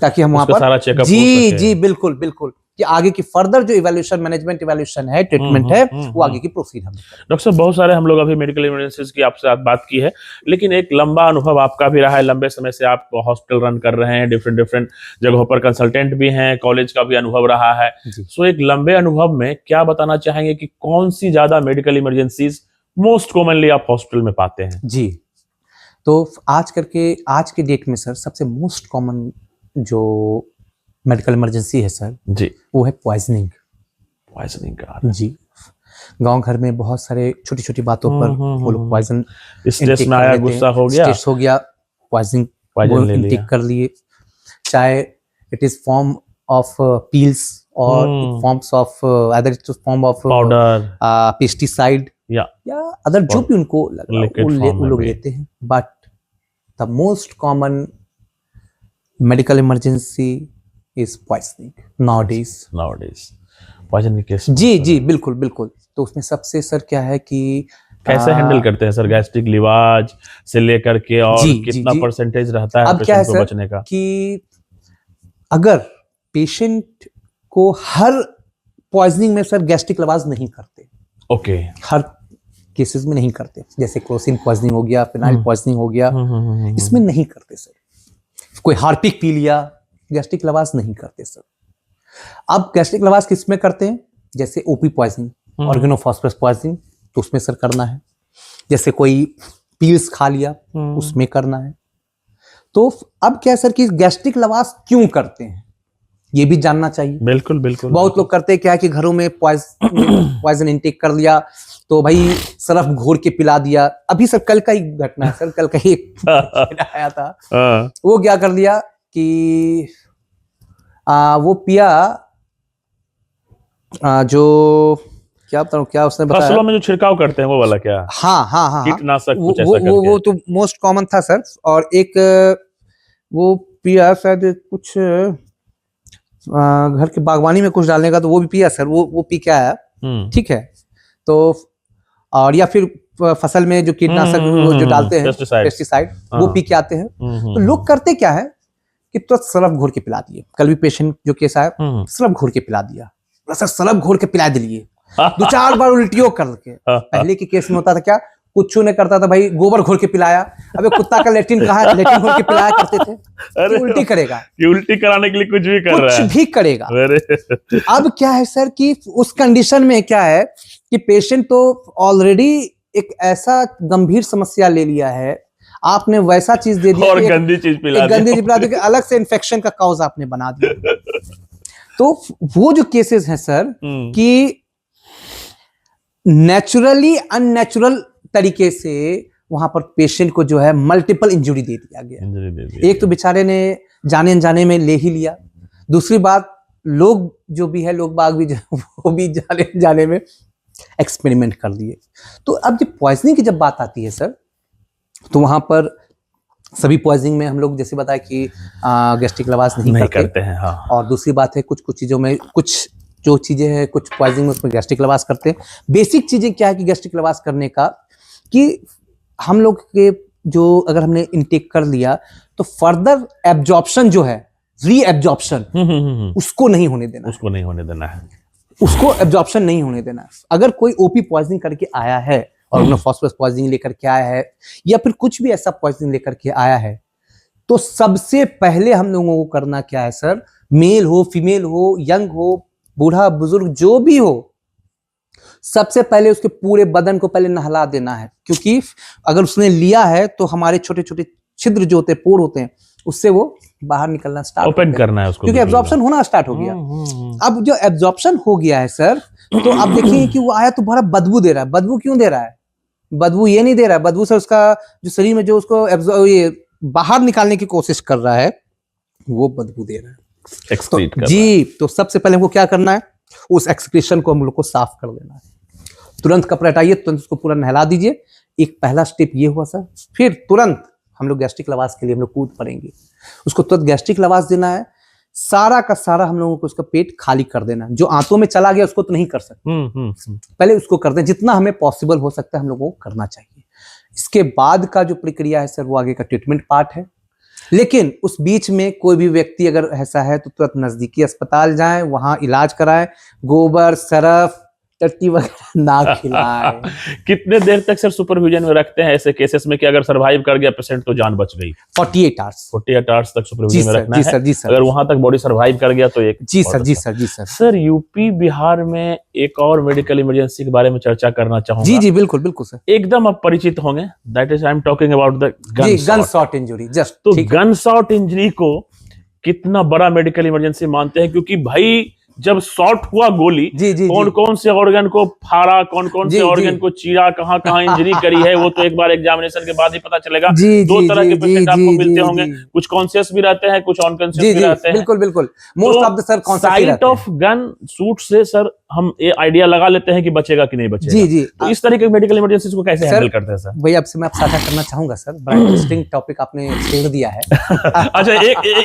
ताकि हम वहां पर सारा चेकअप जी बिल्कुल बिल्कुल कि आगे की फर्दर जो इवैल्यूएशन मैनेजमेंट इवैल्यूएशन है, ट्रीटमेंट है, वो आगे की प्रोसीड हम। डॉक्टर साहब बहुत सारे हम लोग अभी मेडिकल इमरजेंसीज की आपसे बात की है, लेकिन एक लंबा अनुभव आपका भी रहा है, लंबे समय से आप हॉस्पिटल रन कर रहे हैं, डिफरेंट जगहों पर कंसल्टेंट भी हैं, कॉलेज का भी अनुभव रहा है। सो एक लंबे अनुभव में क्या बताना चाहेंगे कि कौन सी ज्यादा मेडिकल इमरजेंसीज मोस्ट कॉमनली आप हॉस्पिटल में पाते हैं? जी, तो आज के डेट में सर सबसे मोस्ट कॉमन जो मेडिकल इमरजेंसी है सर जी, वो है पॉइजनिंग का जी। गांव घर में बहुत सारे छोटी छोटी बातों पर वो लोग पॉइजन स्ट्रेस में आया, गुस्सा हो गया, पॉइजन इंटेक कर लिए, चाहे it is form of pills और forms of other form of powder, pesticide या अदर जो भी उनको वो लोग लेते हैं। But the most common medical emergency is poisoning nowadays poison के केस जी बिल्कुल। तो उसमें सबसे सर क्या है कि कैसे हैंडल करते हैं सर गैस्ट्रिक लिवाज से लेकर के, और कितना परसेंटेज रहता है पेशेंट को बचने का? कि अगर पेशेंट को हर पॉइजनिंग में सर गैस्ट्रिक लिवाज नहीं करते, ओके, हर केसेस में नहीं करते, जैसे क्लोसिन पॉइजनिंग हो गया, फिनाइल पॉइजनिंग हो गया, इसमें नहीं करते सर। कोई हार्पिक पी लिया, गैस्ट्रिक लवास नहीं करते सर। अब गैस्ट्रिक लवास किस में करते हैं? जैसे ओपी पॉइजनिंग, ऑर्गेनोफॉस्फरस पॉइजनिंग, तो उसमें सर करना है। जैसे कोई पील्स खा लिया, उसमें करना है। तो अब क्या सर कि गैस्ट्रिक लवास क्यों करते हैं ये भी जानना चाहिए। बिल्कुल बहुत लोग करते हैं क्या है कि घरों में पॉइजन इंटेक कर लिया तो भाई सरफ घोर के पिला दिया। अभी सर कल का ही घटना है सर, कल का ही आया था, वो क्या कर लिया कि वो पिया जो क्या बताऊं, क्या उसने बताया, फसलों में जो छिड़काव करते हैं वो वाला क्या? हाँ कीटनाशक कुछ ऐसा करके। वो तो मोस्ट कॉमन था सर। और एक वो पिया शायद कुछ घर के बागवानी में कुछ डालने का, तो वो भी पिया सर, वो पी के आया, ठीक है। तो और या फिर फसल में जो कीटनाशक जो डालते हैं पेस्टिसाइड, वो पी के आते हैं। तो लोग करते क्या है कि तो सरफ घोर के पिला दिए। कल भी पेशेंट जो केस आया, सरफ घोर के पिला दिया, सर सरफ घोर के पिला दिए 2-4 बार उल्टियों करके। पहले के केस में होता था क्या, कुछ नहीं करता था भाई, गोबर घोर के पिलाया। अबे कुत्ता का लेट्रिन कहाँ है, लेट्रिन घोर के पिलाया करते थे। अरे उल्टी करेगा, ये उल्टी कराने के लिए कुछ भी कर रहा है, कुछ भी करेगा। अब क्या है सर कि उस कंडीशन में क्या है कि पेशेंट तो ऑलरेडी एक ऐसा गंभीर समस्या ले लिया है, आपने वैसा चीज दे दिया और गंदी चीज पिला दी, अलग से इन्फेक्शन का कॉज आपने बना दिया। तो वो जो केसेस हैं सर कि नेचुरली अननेचुरल तरीके से वहां पर पेशेंट को जो है मल्टीपल इंजुरी दे दिया गया। एक तो बेचारे ने जाने अनजाने में ले ही लिया, दूसरी बात लोग जो भी है, लोग बाग भी वो भी जाने में एक्सपेरिमेंट कर दिए। तो अब जब पॉइजनिंग की जब बात आती है सर, तो वहां पर सभी पॉइजनिंग में हम लोग जैसे बताया कि गैस्ट्रिक लवास नहीं करते हैं। हाँ। और दूसरी बात है कुछ चीज़ों में, कुछ जो चीज़ें हैं कुछ पॉइजनिंग में उसमें गैस्ट्रिक लवास करते हैं। बेसिक चीज़ें क्या है कि गैस्ट्रिक लवास करने का कि हम लोग के जो अगर हमने इनटेक कर लिया तो फर्दर एब्जॉर्प्शन जो है, री एब्जॉर्प्शन, उसको नहीं होने देना, उसको नहीं होने देना है, उसको एब्जॉर्प्शन नहीं होने देना है। अगर कोई ओपी पॉइजनिंग करके आया है और उन्हें फॉस्फोरस पॉइजनिंग लेकर के आया है या फिर कुछ भी ऐसा पॉइजनिंग लेकर के आया है, तो सबसे पहले हम लोगों को करना क्या है सर, मेल हो फीमेल हो यंग हो बूढ़ा बुजुर्ग जो भी हो, सबसे पहले उसके पूरे बदन को पहले नहला देना है। क्योंकि अगर उसने लिया है तो हमारे छोटे छोटे छिद्र जो होते हैं, पोर होते हैं, उससे वो बाहर निकलना स्टार्ट ओपन करना है उसको, क्योंकि एब्जॉर्प्शन होना स्टार्ट हो गया। अब जो एब्जॉर्प्शन हो गया है सर, तो आप देखिए कि वो आया तो बड़ा बदबू दे रहा है। बदबू क्यों दे रहा है? बदबू ये नहीं दे रहा है, बदबू से उसका जो शरीर में जो उसको ये बाहर निकालने की कोशिश कर रहा है, वो बदबू दे रहा है। तो जी, तो सबसे पहले हमको क्या करना है, उस एक्सक्रीशन को हम लोग को साफ कर देना है। तुरंत कपड़ा हटाइए, तुरंत उसको पूरा नहला दीजिए। एक पहला स्टेप ये हुआ सर। फिर तुरंत हम लोग गैस्ट्रिक लवास के लिए हम लोग कूद पड़ेंगे। उसको तुरंत गैस्ट्रिक लवास देना है। सारा का सारा हम लोगों को उसका पेट खाली कर देना है। जो आंतों में चला गया उसको तो नहीं कर सकते, पहले उसको कर दें। जितना हमें पॉसिबल हो सकता है हम लोगों को करना चाहिए। इसके बाद का जो प्रक्रिया है सर, वो आगे का ट्रीटमेंट पार्ट है। लेकिन उस बीच में कोई भी व्यक्ति अगर ऐसा है तो तुरंत नजदीकी अस्पताल जाएं, वहां इलाज कराएं, गोबर सरफ टट्टी वगैरह ना खिलाएं। कितने देर तक सर सुपरविजन में रखते हैं ऐसे केसेस में कि अगर सरवाइव कर गया पेशेंट तो जान बच गई? 48 आवर्स 48 आवर्स तक सुपरविजन में रखना है। जी सर। अगर वहां तक बॉडी सरवाइव कर गया तो एक जी सर। सर यूपी बिहार में एक और मेडिकल इमरजेंसी के बारे में चर्चा करना चाहूंगा। जी बिल्कुल सर। एकदम आप परिचित होंगे, that is I am talking about the gun shot injury. Just तो गन शॉट इंजरी को कितना बड़ा मेडिकल इमरजेंसी मानते हैं? क्योंकि भाई जब शॉट हुआ गोली, कौन कौन से ऑर्गन को फाड़ा, कौन कौन से ऑर्गन को चीरा, कहाँ कहाँ इंजरी करी है, वो तो एक बार एग्जामिनेशन के बाद ही पता चलेगा। दो तरह के पेशेंट आपको मिलते होंगे, कुछ कॉन्शियस भी रहते हैं, कुछ अनकॉन्शियस भी रहते हैं। बिल्कुल most of the sir conscious रहते हैं। साइट ऑफ गन शूट से सर हम ये आइडिया लगा लेते हैं कि बचेगा कि नहीं बचेगा। जी तो इस तरह के मेडिकल इमरजेंसी को कैसे हैंडल करते हैं सर? भाई आपसे मैं साझा करना चाहूंगा सर, बड़ा इंटरेस्टिंग टॉपिक आपने छेड़ दिया है। अच्छा,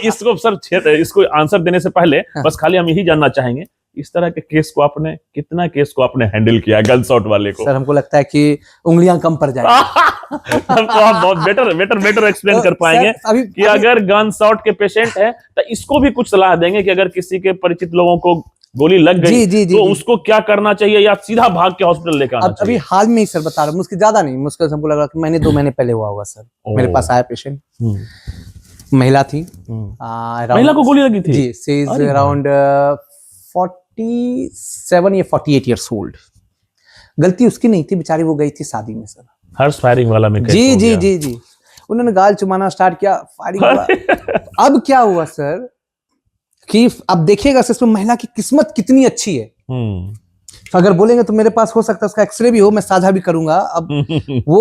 इसको सर इसको आंसर देने से पहले बस खाली हम यही जानना चाहेंगे, इस तरह के केस को आपने कितना हैंडल किया गन शॉट वाले को? सर हमको लगता है कि उंगलियां कम पड़ जाएंगी। तो आप बहुत बेटर एक्सप्लेन कर पाएंगे कि अगर गन शॉट के पेशेंट है तो इसको भी कुछ सलाह देंगे कि अगर किसी के परिचित लोगों को गोली लग गई तो उसको क्या करना चाहिए, या सीधा भाग के हॉस्पिटल लेकर आना चाहिए? अभी हाल में ही सर बता रहा हूँ, मुझके ज्यादा नहीं, मुश्किल हमको लग रहा कि महीने 2 महीने पहले हुआ होगा सर। मेरे पास आया पेशेंट, महिला थी। महिला को गोली लगी थी? जी, शी इज अराउंड 47 या 48 ईयर्स ओल्ड। गलती उसकी नहीं थी बेचारी, वो गई थी शादी में सर। हर्ष फायरिंग वाला में जी उन्होंने गाल चुमाना स्टार्ट किया, फायरिंग हुआ। अब क्या हुआ सर कि अब देखिएगा सर, महिला की किस्मत कितनी अच्छी है। अगर बोलेंगे तो मेरे पास हो सकता है उसका एक्सरे भी हो, मैं साझा भी करूंगा। अब वो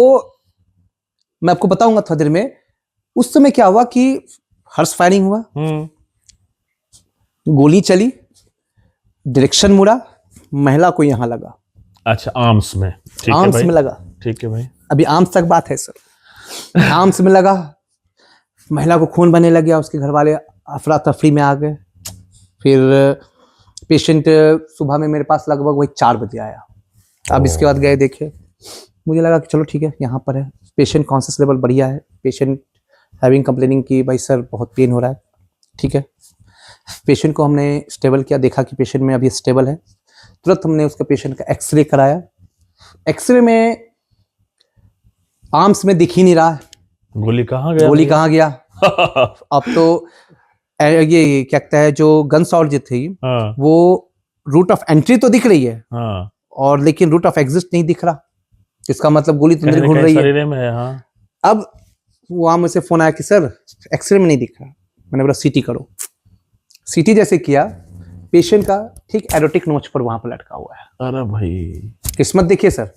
मैं आपको बताऊंगा थोड़ी देर में। उस समय क्या हुआ कि हर्ष फायरिंग हुआ, गोली चली, डायरेक्शन मुड़ा, महिला को यहां लगा। अच्छा, आर्म्स में? आर्म्स में लगा। ठीक है भाई, अभी आर्म्स तक बात है सर। आर्म्स में लगा, महिला को खून बहने लग गया, उसके घर वाले अफरा तफरी में आ गए। फिर पेशेंट सुबह में मेरे पास लगभग वही 4 बजे आया। अब इसके बाद गए देखे, मुझे लगा कि चलो ठीक है यहाँ पर है, पेशेंट कॉन्शियस लेवल बढ़िया है, पेशेंट हैविंग कंप्लेनिंग की भाई सर बहुत पेन हो रहा है। ठीक है, पेशेंट को हमने स्टेबल किया, देखा कि पेशेंट में अभी स्टेबल है। तुरंत हमने उसका पेशेंट का एक्सरे कराया। एक्सरे में आर्म्स में दिख ही नहीं रहा, गोली कहाँ गया। अब तो ये क्या कहता है, जो गन शॉट जो थी वो रूट ऑफ एंट्री तो दिख रही है और लेकिन रूट ऑफ एग्जिट नहीं दिख रहा। इसका मतलब गोली तो अंदर घुल रही है। अब वहां मुझसे फोन आया कि सर एक्सरे में नहीं दिख रहा। मैंने बोला सीटी करो। सीटी जैसे किया, पेशेंट का ठीक एरोटिक नोच पर वहां पर लटका हुआ है। अरे भाई, किस्मत देखिए सर,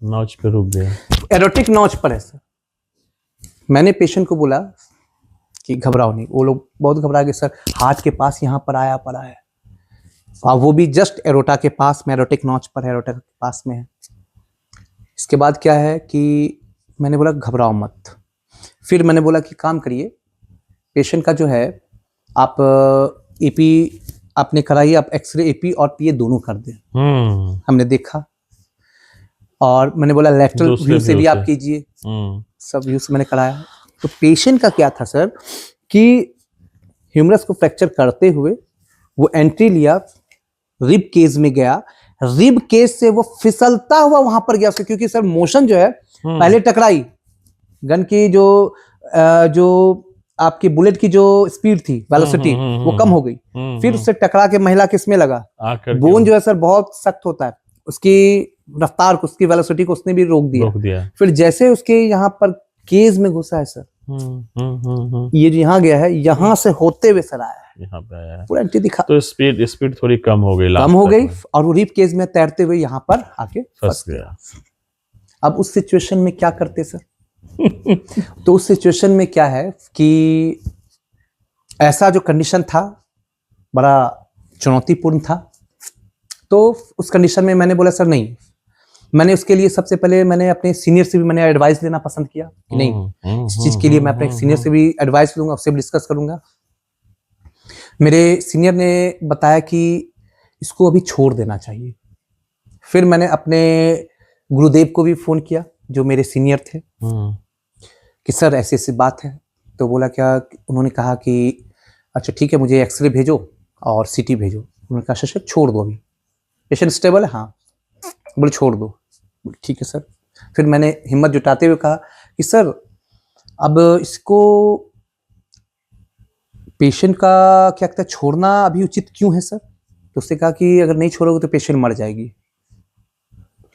नोच पे रुक गया, एरोटिक नोच पर है सर। मैंने पेशेंट को बोला कि घबराओ नहीं। वो लोग बहुत घबरा गए सर, हार्ट के पास यहाँ पर आया पड़ा है। और वो भी जस्ट एरोटा के पास में, एरोटिक नॉच पर एरोटा के पास में है। इसके बाद क्या है कि मैंने बोला घबराओ मत। फिर मैंने बोला कि काम करिए, पेशेंट का जो है आप एपी आपने कराई, आप एक्सरे एपी और पीए दोनों कर दें। हमने देखा और मैंने बोला लेटरल व्यू से भी आप कीजिए, सब व्यू से मैंने कराया। तो पेशेंट का क्या था सर कि ह्यूमरस को फ्रैक्चर करते हुए वो एंट्री लिया, रिब केज में गया, रिब केज से वो फिसलता हुआ वहां पर गया, क्योंकि सर मोशन जो है पहले टकराई, गन की जो आपकी बुलेट की जो स्पीड थी, वेलोसिटी वो कम हो गई, फिर उससे टकरा के महिला किसमें लगा, बोन जो है सर बहुत सख्त होता है, उसकी रफ्तार को, उसकी वेलोसिटी को उसने भी रोक दिया। फिर जैसे उसके यहाँ पर केज में घुसा है सर, ये जो यहाँ गया है, यहाँ से होते हुए सर आया है, यहाँ पे आया है, पूरा एंट्री दिखा, तो स्पीड थोड़ी कम हो गई और वो रिब केज में तैरते हुए यहाँ पर आके फंस गया। अब उस सिचुएशन में क्या करते सर? तो उस सिचुएशन में क्या है कि ऐसा जो कंडीशन था बड़ा चुनौतीपूर्ण था, तो उस कंडीशन में मैंने बोला सर नहीं, मैंने उसके लिए सबसे पहले मैंने अपने सीनियर से भी मैंने एडवाइस लेना पसंद किया कि नहीं, इस चीज के लिए मैं अपने सीनियर से भी एडवाइस लूंगा, उससे भी डिस्कस करूंगा। मेरे सीनियर ने बताया कि इसको अभी छोड़ देना चाहिए। फिर मैंने अपने गुरुदेव को भी फोन किया जो मेरे सीनियर थे कि सर ऐसी ऐसी बात है। तो बोला क्या, उन्होंने कहा कि अच्छा ठीक है, मुझे एक्सरे भेजो और सीटी भेजो। उन्होंने कहा शशक छोड़ दो, अभी पेशेंट स्टेबल है, हाँ। बोले छोड़ दो, ठीक है सर। फिर मैंने हिम्मत जुटाते हुए कहा कि सर अब इसको पेशेंट का क्या कहता है छोड़ना अभी उचित क्यों है सर? तो उसने कहा कि अगर नहीं छोड़ोगे तो पेशेंट मर जाएगी,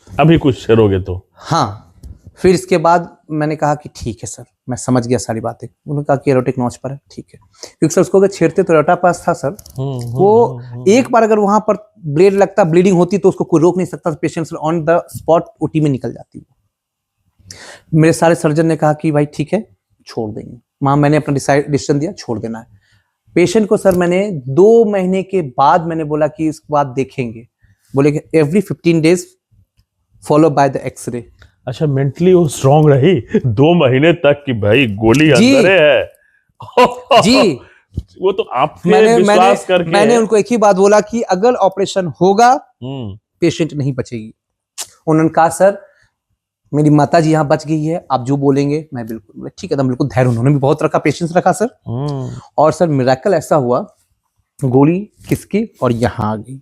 अभी कुछ छोड़ोगे तो। हाँ। फिर इसके बाद मैंने कहा कि ठीक है सर, मैं समझ गया सारी बातें। उन्होंने कहा कि एरोटिक नॉच पर है, ठीक है, क्योंकि सर उसको अगर छेड़ते तो एरोटा पास था सर, वो एक बार अगर वहां पर ब्लेड लगता, ब्लीडिंग होती तो उसको कोई रोक नहीं सकता, patient on the spot OT में निकल जाती। मेरे सारे सर्जन ने कहा कि भाई ठीक है छोड़ देंगे। वहां मैंने अपना डिसीजन दिया, छोड़ देना है। पेशेंट को सर मैंने 2 महीने के बाद मैंने बोला कि इसके बाद देखेंगे, बोले कि every 15 days follow by the x-ray. अच्छा, मेंटली वो स्ट्रांग रही 2 महीने तक कि भाई गोली अंदर है जी। वो तो आप विश्वास करके मैंने उनको एक ही बात बोला कि अगर ऑपरेशन होगा पेशेंट नहीं बचेगी। उन्होंने कहा सर मेरी माता जी यहाँ बच गई है, आप जो बोलेंगे मैं बिल्कुल ठीक है, बिल्कुल धैर्य। उन्होंने भी बहुत रखा, पेशेंस रखा सर। और सर मिरेकल ऐसा हुआ, गोली खिसकी और यहाँ आ गई।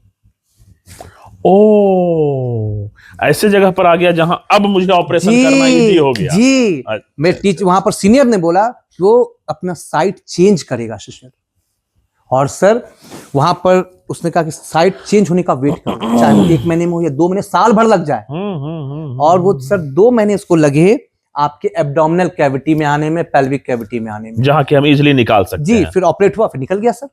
ओ, ऐसे जगह पर आ गया जहां अब मुझे ऑपरेशन करना इजी हो गया जी। मेरे टीचर वहां पर सीनियर ने बोला वो अपना साइट चेंज करेगा शिष्य। और सर वहां पर उसने कहा कि साइट चेंज होने का वेट करो, चाहे वो 1 महीने में हो या 2 महीने, साल भर लग जाए। और वो सर 2 महीने उसको लगे आपके एब्डोमिनल कैविटी में आने में, पेल्विक कैविटी में आने में, जहां कि हम इजीली निकाल सकते हैं जी। फिर ऑपरेट हुआ, फिर निकल गया सर।